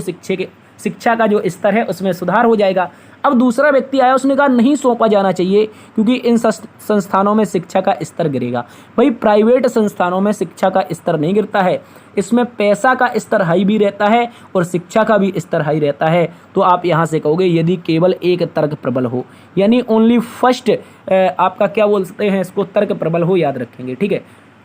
शिक्षा का जो स्तर है उसमें सुधार हो जाएगा। अब दूसरा व्यक्ति आया, उसने कहा नहीं सौंपा जाना चाहिए क्योंकि इन संस्थानों में शिक्षा का स्तर गिरेगा। भाई प्राइवेट संस्थानों में शिक्षा का स्तर नहीं गिरता है, इसमें पैसा का स्तर हाई भी रहता है और शिक्षा का भी स्तर हाई रहता है। तो आप यहाँ से कहोगे यदि केवल एक तर्क प्रबल हो, यानी ओनली फर्स्ट आपका क्या बोलते हैं इसको, तर्क प्रबल हो, याद रखेंगे। ठीक है,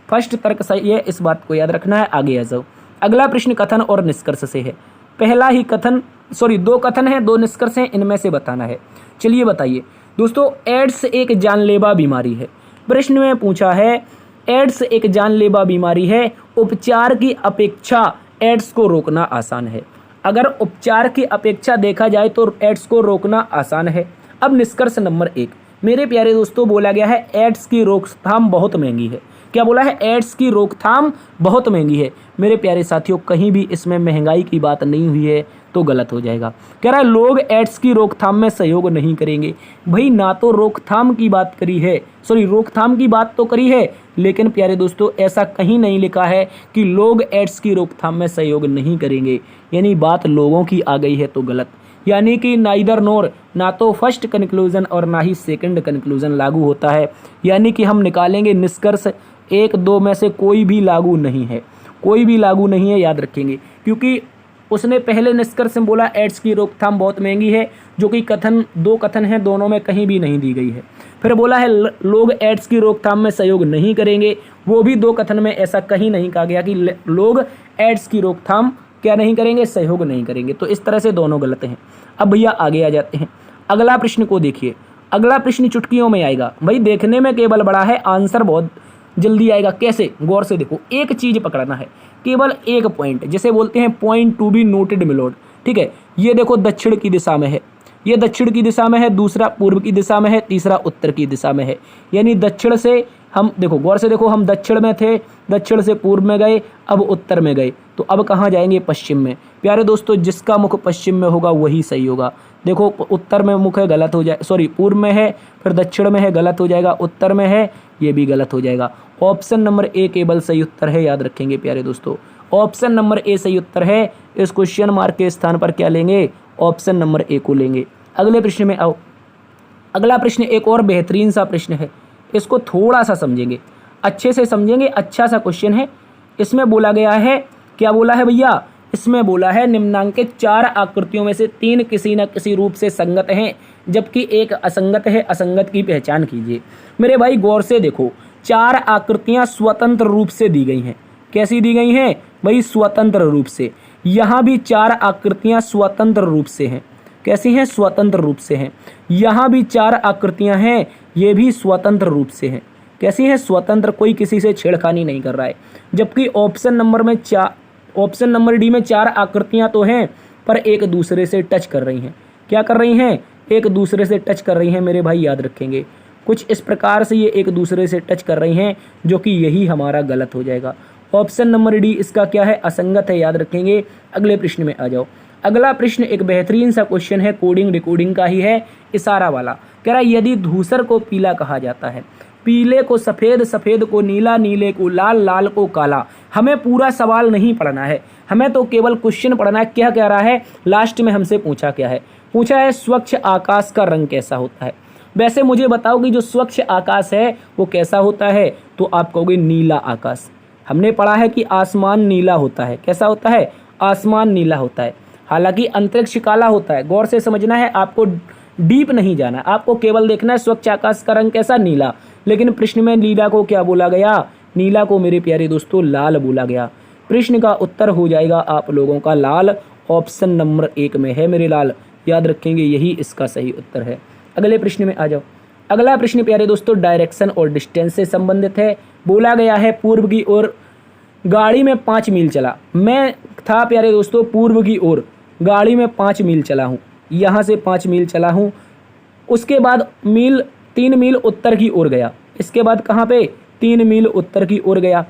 फर्स्ट तर्क सही है, इस बात को याद रखना है। आगे आ जाओ। अगला प्रश्न कथन और निष्कर्ष से है। पहला ही कथन, दो कथन हैं, दो निष्कर्ष हैं, इनमें से बताना है। चलिए बताइए दोस्तों, एड्स एक जानलेवा बीमारी है। प्रश्न में पूछा है एड्स एक जानलेवा बीमारी है, उपचार की अपेक्षा एड्स को रोकना आसान है। अगर उपचार की अपेक्षा देखा जाए तो एड्स को रोकना आसान है। अब निष्कर्ष नंबर 1, मेरे प्यारे दोस्तों, बोला गया है एड्स की रोकथाम बहुत महंगी है। क्या बोला है? एड्स की रोकथाम बहुत महंगी है। मेरे प्यारे साथियों, कहीं भी इसमें महंगाई की बात नहीं हुई है तो गलत हो जाएगा। कह रहा है लोग एड्स की रोकथाम में सहयोग नहीं करेंगे। भाई ना तो रोकथाम की बात करी है, रोकथाम की बात तो करी है, लेकिन प्यारे दोस्तों ऐसा कहीं नहीं लिखा है कि लोग एड्स की रोकथाम में सहयोग नहीं करेंगे, यानी बात लोगों की आ गई है तो गलत। यानी कि नाइदर नोर, ना तो फर्स्ट कंक्लूजन और ना ही सेकंड कंक्लूजन लागू होता है। यानी कि हम निकालेंगे निष्कर्ष 1 2 में से कोई भी लागू नहीं है, कोई भी लागू नहीं है, याद रखेंगे। क्योंकि उसने पहले निष्कर्ष में बोला एड्स की रोकथाम बहुत महंगी है, जो कि दो कथन हैं, दोनों में कहीं भी नहीं दी गई है। फिर बोला है लोग एड्स की रोकथाम में सहयोग नहीं करेंगे, वो भी 2 कथन में ऐसा कहीं नहीं कहा गया कि लोग एड्स की रोकथाम क्या नहीं करेंगे, सहयोग नहीं करेंगे। तो इस तरह से दोनों गलत हैं। अब भैया आगे आ जाते हैं। अगला प्रश्न को देखिए। अगला प्रश्न चुटकियों में आएगा। भाई देखने में केवल बड़ा है, आंसर बहुत जल्दी आएगा। कैसे? गौर से देखो, एक चीज पकड़ना है, केवल एक पॉइंट, जिसे बोलते हैं point to be noted milord. ठीक है, ये देखो दक्षिण की दिशा में है, ये दक्षिण की दिशा में है, दूसरा पूर्व की दिशा में है, तीसरा उत्तर की दिशा में है। यानी दक्षिण से हम देखो, गौर से देखो, हम दक्षिण में थे, दक्षिण से पूर्व में गए, अब उत्तर में गए, तो अब कहाँ जाएंगे? पश्चिम में। प्यारे दोस्तों, जिसका मुख पश्चिम में होगा वही सही होगा। देखो उत्तर में मुख है, गलत हो जाए, पूर्व में है, फिर दक्षिण में है, गलत हो जाएगा, उत्तर में है, ये भी गलत हो जाएगा। ऑप्शन नंबर ए केवल सही उत्तर है, याद रखेंगे प्यारे दोस्तों। ऑप्शन नंबर ए सही उत्तर है। इस क्वेश्चन मार्क के स्थान पर क्या लेंगे? ऑप्शन नंबर ए को लेंगे। अगले प्रश्न में आओ। अगला प्रश्न एक और बेहतरीन सा प्रश्न है, इसको थोड़ा सा समझेंगे, अच्छे से समझेंगे, अच्छा सा क्वेश्चन है। इसमें बोला गया है, क्या बोला है भैया? इसमें बोला है निम्नांकित 4 आकृतियों में से 3 किसी न किसी रूप से संगत हैं, जबकि एक असंगत है, असंगत की पहचान कीजिए। मेरे भाई गौर से देखो, 4 आकृतियां स्वतंत्र रूप से दी गई हैं। कैसी दी गई हैं भाई? स्वतंत्र रूप से। यहाँ भी 4 आकृतियां स्वतंत्र रूप से हैं। कैसी हैं? स्वतंत्र रूप से हैं। यहाँ भी 4 आकृतियां हैं, ये भी स्वतंत्र रूप से हैं। कैसी हैं? स्वतंत्र, कोई किसी से छेड़खानी नहीं कर रहा है। जबकि ऑप्शन नंबर डी में 4 आकृतियां तो हैं, पर एक दूसरे से टच कर रही हैं। क्या कर रही हैं? एक दूसरे से टच कर रही हैं। मेरे भाई याद रखेंगे, कुछ इस प्रकार से ये एक दूसरे से टच कर रही हैं, जो कि यही हमारा गलत हो जाएगा। ऑप्शन नंबर डी इसका क्या है? असंगत है, याद रखेंगे। अगले प्रश्न में आ जाओ। अगला प्रश्न एक बेहतरीन सा क्वेश्चन है, कोडिंग डिकोडिंग का ही है, इशारा वाला। कह रहा है यदि धूसर को पीला कहा जाता है, पीले को सफ़ेद, सफ़ेद को नीला, नीले को लाल, लाल को काला। हमें पूरा सवाल नहीं पढ़ना है, हमें तो केवल क्वेश्चन पढ़ना है। क्या कह रहा है? लास्ट में हमसे पूछा क्या है? पूछा है स्वच्छ आकाश का रंग कैसा होता है। वैसे मुझे बताओ कि जो स्वच्छ आकाश है वो कैसा होता है? तो आप कहोगे नीला आकाश। हमने पढ़ा है कि आसमान नीला होता है। कैसा होता है? आसमान नीला होता है। हालांकि अंतरिक्ष काला होता है। गौर से समझना है, आपको डीप नहीं जाना, आपको केवल देखना है स्वच्छ आकाश का रंग कैसा? नीला। लेकिन प्रश्न में नीला को क्या बोला गया? नीला को मेरे प्यारे दोस्तों लाल बोला गया। प्रश्न का उत्तर हो जाएगा आप लोगों का लाल। ऑप्शन नंबर 1 में है मेरे लाल, याद रखेंगे, यही इसका सही उत्तर है। अगले प्रश्न में आ जाओ। अगला प्रश्न प्यारे दोस्तों डायरेक्शन और डिस्टेंस से संबंधित है। बोला गया है पूर्व की ओर गाड़ी में 5 मील चला। मैं था प्यारे दोस्तों पूर्व की ओर, गाड़ी में 5 मील चला हूँ, यहाँ से 5 मील चला हूँ। उसके बाद 3 मील उत्तर की ओर गया। इसके बाद कहाँ पे? 3 मील उत्तर की ओर गया।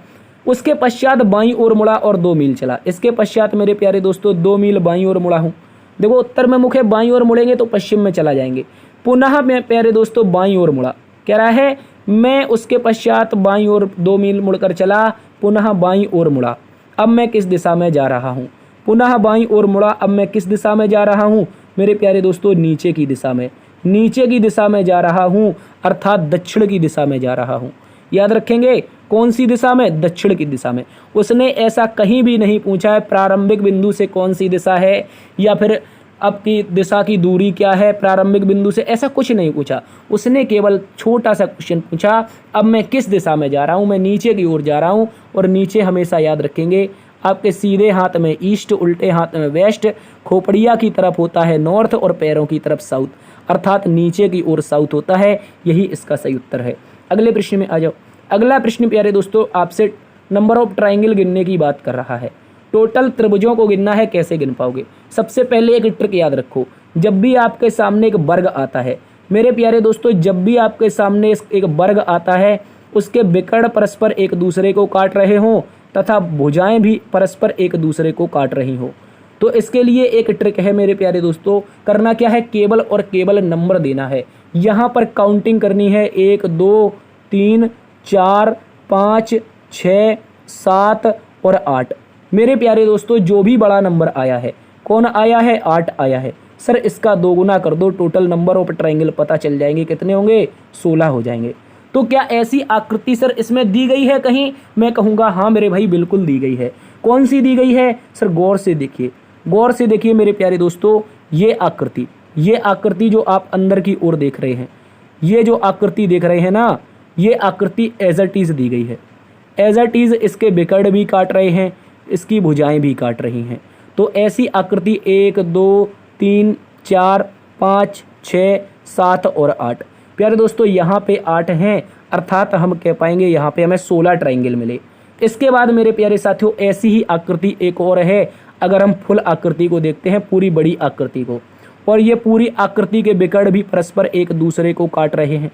उसके पश्चात बाईं ओर मुड़ा और 2 मील चला। इसके पश्चात मेरे प्यारे दोस्तों 2 मील बाईं ओर मुड़ा हूँ। देखो उत्तर में मुख है, बाईं ओर मुड़ेंगे तो पश्चिम में चला जाएंगे। पुनः मैं प्यारे दोस्तों बाईं ओर मुड़ा। कह रहा है मैं उसके पश्चात बाईं ओर 2 मील मुड़कर चला, पुनः बाईं ओर मुड़ा, अब मैं किस दिशा में जा रहा हूँ। पुनः बाईं ओर मुड़ा, अब मैं किस दिशा में जा रहा हूँ मेरे प्यारे दोस्तों, नीचे की दिशा में, नीचे की दिशा में जा रहा हूँ, अर्थात दक्षिण की दिशा में जा रहा हूँ। याद रखेंगे कौन सी दिशा में, दक्षिण की दिशा में। उसने ऐसा कहीं भी नहीं पूछा है प्रारंभिक बिंदु से कौन सी दिशा है या फिर आपकी दिशा की दूरी क्या है प्रारंभिक बिंदु से, ऐसा कुछ नहीं पूछा। उसने केवल छोटा सा क्वेश्चन पूछा, अब मैं किस दिशा में जा रहा हूँ, मैं नीचे की ओर जा रहा हूँ। और नीचे हमेशा याद रखेंगे आपके सीधे हाथ में ईस्ट, उल्टे हाथ में वेस्ट, खोपड़िया की तरफ होता है नॉर्थ और पैरों की तरफ साउथ, अर्थात नीचे की ओर साउथ होता है। यही इसका सही उत्तर है। अगले प्रश्न में आ जाओ। अगला प्रश्न प्यारे दोस्तों आपसे नंबर ऑफ ट्राइंगल गिनने की बात कर रहा है। टोटल त्रिभुजों को गिनना है, कैसे गिन पाओगे। सबसे पहले एक ट्रिक याद रखो, जब भी आपके सामने एक वर्ग आता है मेरे प्यारे दोस्तों, जब भी आपके सामने एक वर्ग आता है उसके विकर्ण परस्पर एक दूसरे को काट रहे हों तथा भुजाएं भी परस्पर एक दूसरे को काट रही हो, तो इसके लिए एक ट्रिक है मेरे प्यारे दोस्तों। करना क्या है, केवल और केवल नंबर देना है। यहाँ पर काउंटिंग करनी है 1 2 3 4 5 6 7 और 8। मेरे प्यारे दोस्तों जो भी बड़ा नंबर आया है, कौन आया है, 8 आया है। सर इसका 2 गुना कर दो, टोटल नंबर ऑफ ट्राइंगल पता चल जाएंगे, कितने होंगे, 16 हो जाएंगे। तो क्या ऐसी आकृति सर इसमें दी गई है कहीं, मैं कहूँगा हाँ मेरे भाई बिल्कुल दी गई है। कौन सी दी गई है सर, गौर से देखिए, गौर से देखिए मेरे प्यारे दोस्तों। ये आकृति जो आप अंदर की ओर देख रहे हैं, ये जो आकृति देख रहे हैं ना, ये आकृति एज इट इज दी गई है। एज इट इज इसके विकर्ण भी काट रहे हैं, इसकी भुजाएं भी काट रही हैं। तो ऐसी आकृति 1 2 3 4 5 6 7 और 8। प्यारे दोस्तों यहाँ पे 8 हैं, अर्थात हम कह पाएंगे यहाँ पे हमें 16 ट्राइंगल मिले। इसके बाद मेरे प्यारे साथियों ऐसी ही आकृति एक और है। अगर हम फुल आकृति को देखते हैं, पूरी बड़ी आकृति को, और ये पूरी आकृति के विकर्ण भी परस्पर एक दूसरे को काट रहे हैं।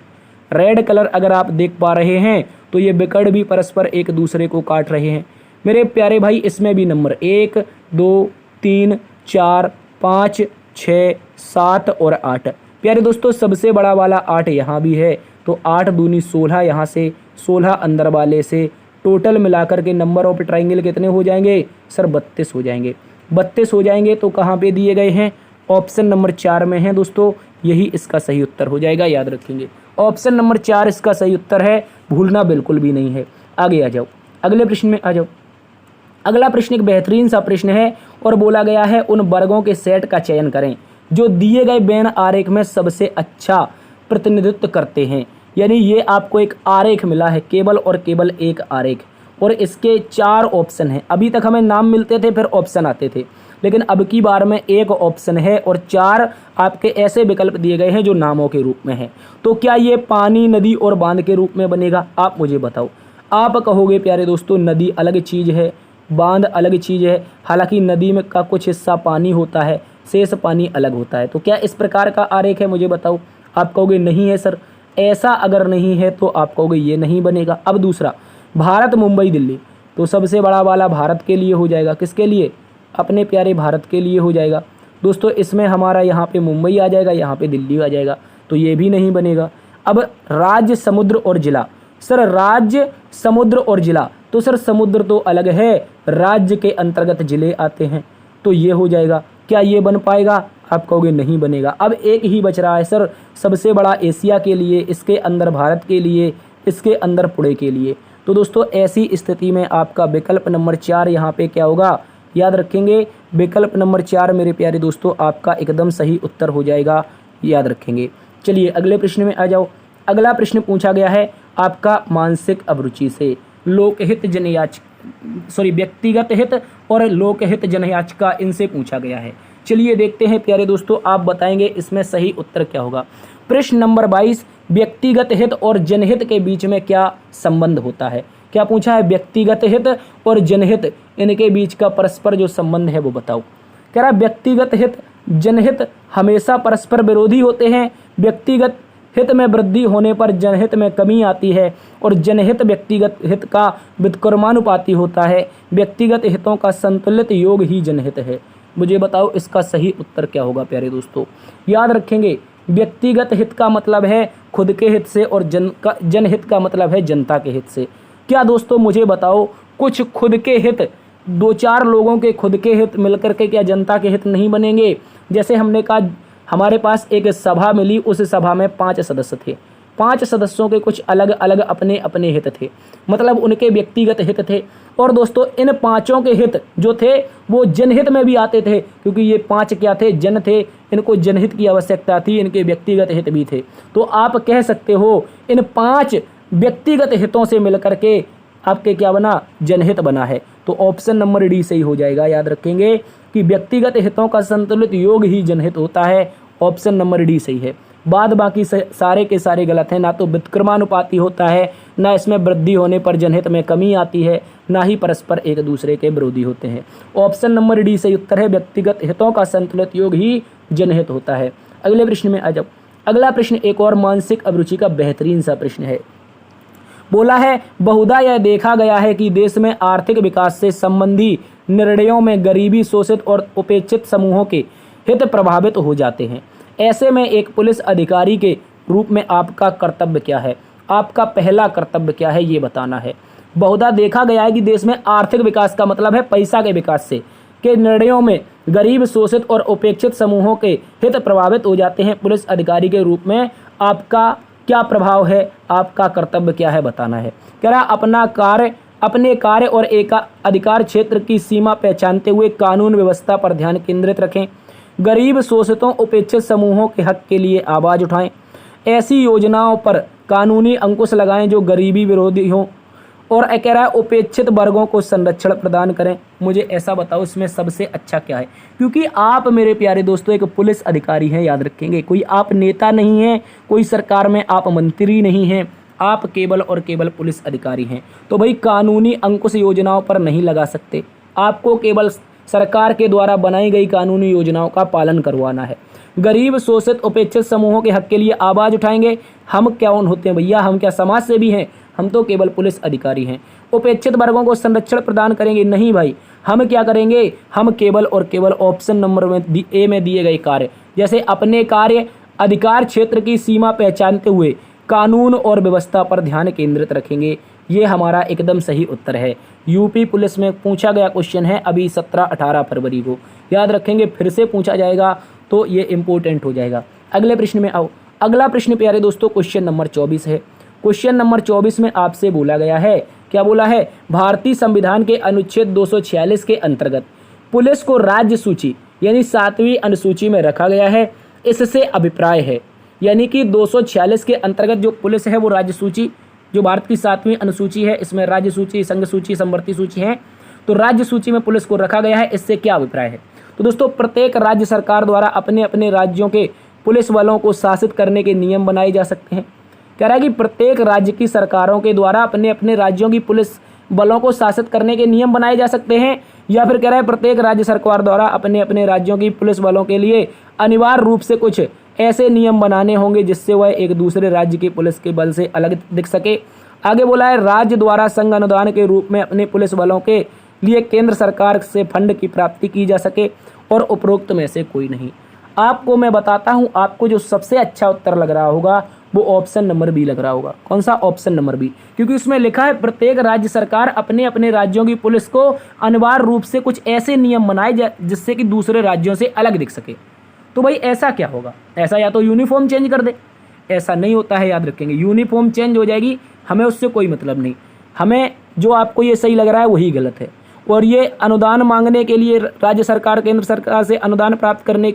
रेड कलर अगर आप देख पा रहे हैं तो ये विकर्ण भी परस्पर एक दूसरे को काट रहे हैं। मेरे प्यारे भाई इसमें भी नंबर 1 2 3 4 5 6 7 और 8। प्यारे दोस्तों सबसे बड़ा वाला 8 यहाँ भी है, तो 8 दूनी 16, यहाँ से 16 अंदर वाले से, टोटल मिलाकर के नंबर ऑफ ट्राइंगल कितने हो जाएंगे सर, 32 हो जाएंगे। 32 हो जाएंगे तो कहाँ पे दिए गए हैं, ऑप्शन नंबर 4 में है दोस्तों। यही इसका सही उत्तर हो जाएगा, याद रखेंगे ऑप्शन नंबर 4 इसका सही उत्तर है, भूलना बिल्कुल भी नहीं है। आगे आ जाओ, अगले प्रश्न में आ जाओ। अगला प्रश्न एक बेहतरीन सा प्रश्न है और बोला गया है उन वर्गों के सेट का चयन करें जो दिए गए वेन आरेख में सबसे अच्छा प्रतिनिधित्व करते हैं। यानी ये आपको एक आरेख मिला है, केवल और केवल एक आरेख, और इसके 4 ऑप्शन हैं। अभी तक हमें नाम मिलते थे फिर ऑप्शन आते थे, लेकिन अब की बार में एक ऑप्शन है और 4 आपके ऐसे विकल्प दिए गए हैं जो नामों के रूप में है। तो क्या ये पानी, नदी और बांध के रूप में बनेगा, आप मुझे बताओ। आप कहोगे प्यारे दोस्तों नदी अलग चीज़ है, बांध अलग चीज़ है। हालांकि नदी में का कुछ हिस्सा पानी होता है, शेष पानी अलग होता है। तो क्या इस प्रकार का आरेख है, मुझे बताओ। आप कहोगे नहीं है सर, ऐसा अगर नहीं है तो आप कहोगे ये नहीं बनेगा। अब दूसरा, भारत, मुंबई, दिल्ली, तो सबसे बड़ा वाला भारत के लिए हो जाएगा। किसके लिए, अपने प्यारे भारत के लिए हो जाएगा दोस्तों। इसमें हमारा यहाँ पे मुंबई आ जाएगा, यहाँ पे दिल्ली आ जाएगा, तो ये भी नहीं बनेगा। अब राज्य, समुद्र और जिला, सर राज्य, समुद्र और जिला, तो सर समुद्र तो अलग है, राज्य के अंतर्गत जिले आते हैं, तो ये हो जाएगा। क्या ये बन पाएगा, आप कहोगे नहीं बनेगा। अब एक ही बच रहा है सर, सबसे बड़ा एशिया के लिए, इसके अंदर भारत के लिए, इसके अंदर पुणे के लिए। तो दोस्तों ऐसी स्थिति में आपका विकल्प नंबर 4 यहाँ पे क्या होगा, याद रखेंगे विकल्प नंबर 4 मेरे प्यारे दोस्तों आपका एकदम सही उत्तर हो जाएगा, याद रखेंगे। चलिए अगले प्रश्न में आ जाओ। अगला प्रश्न पूछा गया है आपका मानसिक अभिरुचि से, लोकहित व्यक्तिगत हित और लोकहित जनयाचिका, इनसे पूछा गया है। चलिए देखते हैं प्यारे दोस्तों, आप बताएंगे इसमें सही उत्तर क्या होगा। प्रश्न नंबर 22, व्यक्तिगत हित और जनहित के बीच में क्या संबंध होता है। क्या पूछा है, व्यक्तिगत हित और जनहित, इनके बीच का परस्पर जो संबंध है वो बताओ। कह रहा व्यक्तिगत हित, जनहित हमेशा परस्पर विरोधी होते हैं। व्यक्तिगत हित में वृद्धि होने पर जनहित में कमी आती है और जनहित व्यक्तिगत हित का व्युत्क्रमानुपाती होता है। व्यक्तिगत हितों का संतुलित योग ही जनहित है। मुझे बताओ इसका सही उत्तर क्या होगा प्यारे दोस्तों। याद रखेंगे व्यक्तिगत हित का मतलब है खुद के हित से और जनहित का मतलब है जनता के हित से। क्या दोस्तों मुझे बताओ, कुछ खुद के हित, दो चार लोगों के खुद के हित मिलकर के क्या जनता के हित नहीं बनेंगे? जैसे हमने कहा हमारे पास एक सभा मिली, उस सभा में 5 सदस्य थे, 5 सदस्यों के कुछ अलग अलग अपने अपने हित थे, मतलब उनके व्यक्तिगत हित थे। और दोस्तों इन 5 के हित जो थे वो जनहित में भी आते थे, क्योंकि ये 5 क्या थे? जन थे, इनको जनहित की आवश्यकता थी, इनके व्यक्तिगत हित भी थे। तो आप कह सकते हो इन 5 व्यक्तिगत हितों से मिलकर के आपके क्या बना? जनहित बना है। तो ऑप्शन नंबर डी सही हो जाएगा। याद रखेंगे कि व्यक्तिगत हितों का संतुलित योग ही जनहित होता है। ऑप्शन नंबर डी सही है। बाद बाकी सारे के सारे गलत हैं। ना तो व्युत्क्रमानुपाती होता है, ना इसमें वृद्धि होने पर जनहित में कमी आती है, ना ही परस्पर एक दूसरे के विरोधी होते हैं। ऑप्शन नंबर डी सही उत्तर है। व्यक्तिगत हितों का संतुलित योग ही जनहित होता है। अगले प्रश्न में आ जाओ। अगला प्रश्न एक और मानसिक अभिरुचि का बेहतरीन सा प्रश्न है। बोला है बहुधा यह देखा गया है कि देश में आर्थिक विकास से संबंधी निर्णयों में गरीबी, शोषित और उपेक्षित समूहों के हित प्रभावित हो जाते हैं। ऐसे में एक पुलिस अधिकारी के रूप में आपका कर्तव्य क्या है? आपका पहला कर्तव्य क्या है ये बताना है। बहुधा देखा गया है कि देश में आर्थिक विकास का मतलब है पैसा के विकास से के निर्णयों में गरीब, शोषित और उपेक्षित समूहों के हित प्रभावित हो जाते हैं। पुलिस अधिकारी के रूप में आपका क्या प्रभाव है? आपका कर्तव्य क्या है बताना है। कह रहा अपने कार्य और एक अधिकार क्षेत्र की सीमा पहचानते हुए कानून व्यवस्था पर ध्यान केंद्रित रखें। गरीब, शोषितों, उपेक्षित समूहों के हक के लिए आवाज़ उठाएं। ऐसी योजनाओं पर कानूनी अंकुश लगाएं जो गरीबी विरोधी हों और कह रहा है उपेक्षित वर्गों को संरक्षण प्रदान करें। मुझे ऐसा बताओ इसमें सबसे अच्छा क्या है? क्योंकि आप मेरे प्यारे दोस्तों एक पुलिस अधिकारी हैं। याद रखेंगे, कोई आप नेता नहीं हैं, कोई सरकार में आप मंत्री नहीं हैं, आप केवल और केवल पुलिस अधिकारी हैं। तो भाई कानूनी अंकुश योजनाओं पर नहीं लगा सकते, आपको केवल सरकार के द्वारा बनाई गई कानूनी योजनाओं का पालन करवाना है। गरीब, शोषित, उपेक्षित समूहों के हक के लिए आवाज़ उठाएंगे। हम क्या होते हैं भैया? हम क्या समाज सेवी हैं? हम तो केवल पुलिस अधिकारी हैं। उपेक्षित वर्गों को संरक्षण प्रदान करेंगे? नहीं भाई, हम क्या करेंगे? हम केवल और केवल ऑप्शन नंबर ए में दिए गए कार्य, जैसे अपने कार्य अधिकार क्षेत्र की सीमा पहचानते हुए कानून और व्यवस्था पर ध्यान केंद्रित रखेंगे। ये हमारा एकदम सही उत्तर है। यूपी पुलिस में पूछा गया क्वेश्चन है अभी 17-18 फरवरी को। याद रखेंगे, फिर से पूछा जाएगा तो ये इम्पोर्टेंट हो जाएगा। अगले प्रश्न में आओ। अगला प्रश्न प्यारे दोस्तों क्वेश्चन नंबर 24 है। क्वेश्चन नंबर 24 में आपसे बोला गया है, क्या बोला है? भारतीय संविधान के अनुच्छेद 246 के अंतर्गत पुलिस को राज्य सूची यानी 7वीं अनुसूची में रखा गया है। इससे अभिप्राय है, यानी कि 246 के अंतर्गत जो पुलिस है वो राज्य सूची, जो भारत की 7वीं अनुसूची है, इसमें राज्य सूची, संघ सूची, समवर्ती सूची है, तो राज्य सूची में पुलिस को रखा गया है। इससे क्या अभिप्राय है? तो दोस्तों प्रत्येक राज्य सरकार द्वारा अपने अपने राज्यों के पुलिस बलों को शासित करने के नियम बनाए जा सकते हैं। कह रहा है कि प्रत्येक राज्य की सरकारों के द्वारा अपने अपने राज्यों की पुलिस बलों को शासित करने के नियम बनाए जा सकते हैं, या फिर कह रहा है प्रत्येक राज्य सरकार द्वारा अपने अपने राज्यों की पुलिस बलों के लिए अनिवार्य रूप से कुछ ऐसे नियम बनाने होंगे जिससे वह एक दूसरे राज्य की पुलिस के बल से अलग दिख सके। आगे बोला है राज्य द्वारा संघ अनुदान के रूप में अपने पुलिस बलों के लिए केंद्र सरकार से फंड की प्राप्ति की जा सके, और उपरोक्त में से कोई नहीं। आपको मैं बताता हूं, आपको जो सबसे अच्छा उत्तर लग रहा होगा वो ऑप्शन नंबर बी लग रहा होगा। कौन सा? ऑप्शन नंबर बी, क्योंकि उसमें लिखा है प्रत्येक राज्य सरकार अपने अपने राज्यों की पुलिस को अनिवार्य रूप से कुछ ऐसे नियम बनाए जिससे कि दूसरे राज्यों से अलग दिख सके। तो भाई ऐसा क्या होगा? ऐसा या तो यूनिफॉर्म चेंज कर दे, ऐसा नहीं होता है। याद रखेंगे, यूनिफॉर्म चेंज हो जाएगी, हमें उससे कोई मतलब नहीं। हमें जो आपको ये सही लग रहा है वही गलत है। और ये अनुदान मांगने के लिए राज्य सरकार केंद्र सरकार से अनुदान प्राप्त करने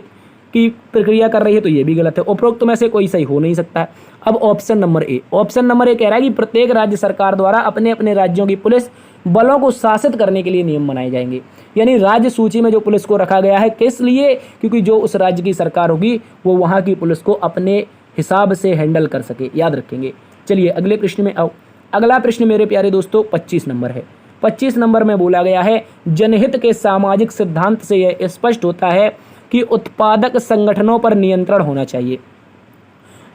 की प्रक्रिया कर रही है, तो ये भी गलत है। उपरोक्त में से कोई सही हो नहीं सकता है। अब option number A, option number A कह रहा है कि प्रत्येक राज्य सरकार द्वारा अपने अपने राज्यों की पुलिस बलों को शासित करने के लिए नियम बनाए जाएंगे। यानी राज्य सूची में जो पुलिस को रखा गया है, किस लिए? क्योंकि जो उस राज्य की सरकार होगी वो वहाँ की पुलिस को अपने हिसाब से हैंडल कर सके। याद रखेंगे। चलिए अगले प्रश्न में आओ। अगला प्रश्न मेरे प्यारे दोस्तों 25 नंबर है। 25 नंबर में बोला गया है जनहित के सामाजिक सिद्धांत से यह स्पष्ट होता है कि उत्पादक संगठनों पर नियंत्रण होना चाहिए।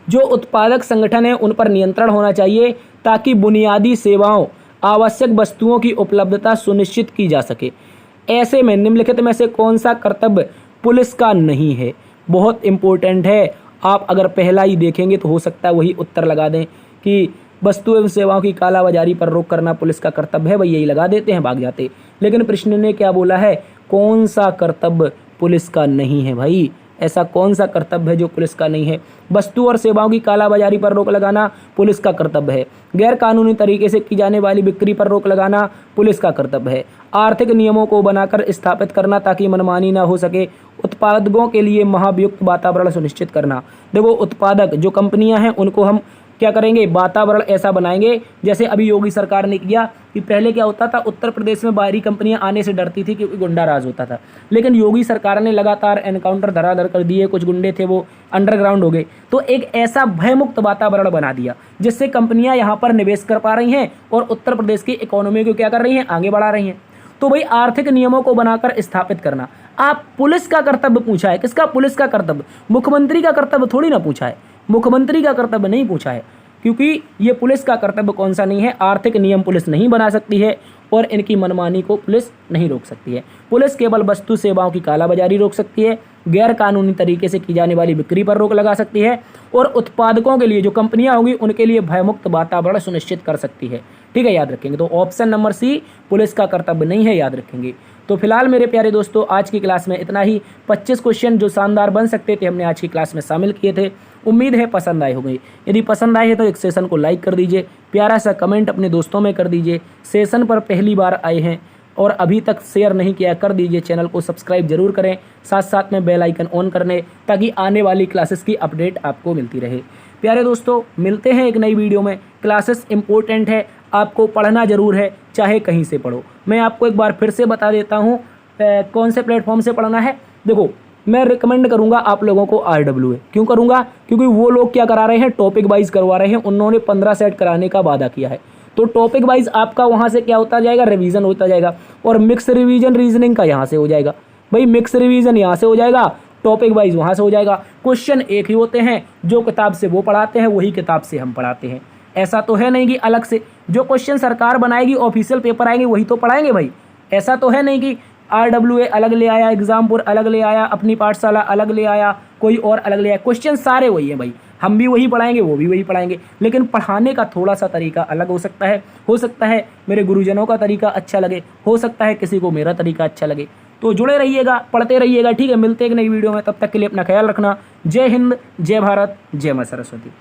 जो उत्पादक संगठन है उन पर नियंत्रण होना चाहिए ताकि बुनियादी सेवाओं, आवश्यक वस्तुओं की उपलब्धता सुनिश्चित की जा सके। ऐसे में निम्नलिखित में से कौन सा कर्तव्य पुलिस का नहीं है? बहुत इंपॉर्टेंट है। आप अगर पहला ही देखेंगे तो हो सकता है वही उत्तर लगा दें कि वस्तु एवं सेवाओं की कालाबाजारी पर रोक करना पुलिस का कर्तव्य है, वही यही लगा देते हैं, भाग जाते। लेकिन प्रश्न ने क्या बोला है, कौन सा कर्तव्य पुलिस का नहीं है भाई, ऐसा कौन सा कर्तव्य है जो पुलिस का नहीं है। वस्तु और सेवाओं की कालाबाजारी पर रोक लगाना पुलिस का कर्तव्य है। गैर कानूनी तरीके से की जाने वाली बिक्री पर रोक लगाना पुलिस का कर्तव्य है। आर्थिक नियमों को बनाकर स्थापित करना ताकि मनमानी ना हो सके। उत्पादकों के लिए महाभियुक्त वातावरण सुनिश्चित करना। देखो उत्पादक जो कंपनियां हैं उनको हम क्या करेंगे, वातावरण ऐसा बनाएंगे जैसे अभी योगी सरकार ने किया कि पहले क्या होता था, उत्तर प्रदेश में बाहरी कंपनियां आने से डरती थी क्योंकि गुंडा राज होता था। लेकिन योगी सरकार ने लगातार एनकाउंटर धराधर कर दिए, कुछ गुंडे थे वो अंडरग्राउंड हो गए, तो एक ऐसा भयमुक्त वातावरण बना दिया जिससे कंपनियां यहाँ पर निवेश कर पा रही हैं और उत्तर प्रदेश की इकोनॉमी को क्या कर रही हैं, आगे बढ़ा रही हैं। तो भाई आर्थिक नियमों को बनाकर स्थापित करना, आप पुलिस का कर्तव्य पूछा है, किसका, पुलिस का कर्तव्य, मुख्यमंत्री का कर्तव्य थोड़ी ना पूछा है, मुख्यमंत्री का कर्तव्य नहीं पूछा है, क्योंकि ये पुलिस का कर्तव्य कौन सा नहीं है। आर्थिक नियम पुलिस नहीं बना सकती है और इनकी मनमानी को पुलिस नहीं रोक सकती है। पुलिस केवल वस्तु सेवाओं की कालाबाजारी रोक सकती है, गैर कानूनी तरीके से की जाने वाली बिक्री पर रोक लगा सकती है और उत्पादकों के लिए जो कंपनियां होंगी उनके लिए भयमुक्त वातावरण सुनिश्चित कर सकती है। ठीक है, याद रखेंगे। तो ऑप्शन नंबर सी पुलिस का कर्तव्य नहीं है, याद रखेंगे। तो फिलहाल मेरे प्यारे दोस्तों आज की क्लास में इतना ही। 25 क्वेश्चन जो शानदार बन सकते थे हमने आज की क्लास में शामिल किए थे। उम्मीद है पसंद आए होंगे। यदि पसंद आए हैं तो एक सेशन को लाइक कर दीजिए, प्यारा सा कमेंट अपने दोस्तों में कर दीजिए। सेशन पर पहली बार आए हैं और अभी तक शेयर नहीं किया, कर दीजिए। चैनल को सब्सक्राइब जरूर करें, साथ साथ में बेल आइकन ऑन करने, ताकि आने वाली क्लासेस की अपडेट आपको मिलती रहे। प्यारे दोस्तों मिलते हैं एक नई वीडियो में। क्लासेस इंपॉर्टेंट है, आपको पढ़ना जरूर है, चाहे कहीं से पढ़ो। मैं आपको एक बार फिर से बता देता हूँ कौन से प्लेटफॉर्म से पढ़ना है। देखो मैं रिकमेंड करूंगा आप लोगों को RWA। क्यों करूंगा, क्योंकि वो लोग क्या करा रहे हैं, टॉपिक वाइज करवा रहे हैं। उन्होंने 15 सेट कराने का वादा किया है, तो टॉपिक वाइज आपका वहाँ से क्या होता जाएगा, रिवीजन होता जाएगा। और मिक्स रिवीजन रीजनिंग का यहाँ से हो जाएगा भाई, मिक्स रिवीजन यहाँ से हो जाएगा, टॉपिक वाइज वहाँ से हो जाएगा। क्वेश्चन एक ही होते हैं, जो किताब से वो पढ़ाते हैं वही किताब से हम पढ़ाते हैं। ऐसा तो है नहीं कि अलग से जो क्वेश्चन सरकार बनाएगी, ऑफिशियल पेपर आएंगे वही तो पढ़ाएंगे भाई। ऐसा तो है नहीं कि RWA अलग ले आया, एग्जामपुर अलग ले आया, अपनी पाठशाला अलग ले आया, कोई और अलग ले आया। क्वेश्चन सारे वही हैं भाई, हम भी वही पढ़ाएंगे, वो भी वही पढ़ाएंगे, लेकिन पढ़ाने का थोड़ा सा तरीका अलग हो सकता है। हो सकता है मेरे गुरुजनों का तरीका अच्छा लगे, हो सकता है किसी को मेरा तरीका अच्छा लगे। तो जुड़े रहिएगा, पढ़ते रहिएगा। ठीक है, मिलते हैं एक नई वीडियो में, तब तक के लिए अपना ख्याल रखना। जय हिंद, जय भारत, जय मां सरस्वती।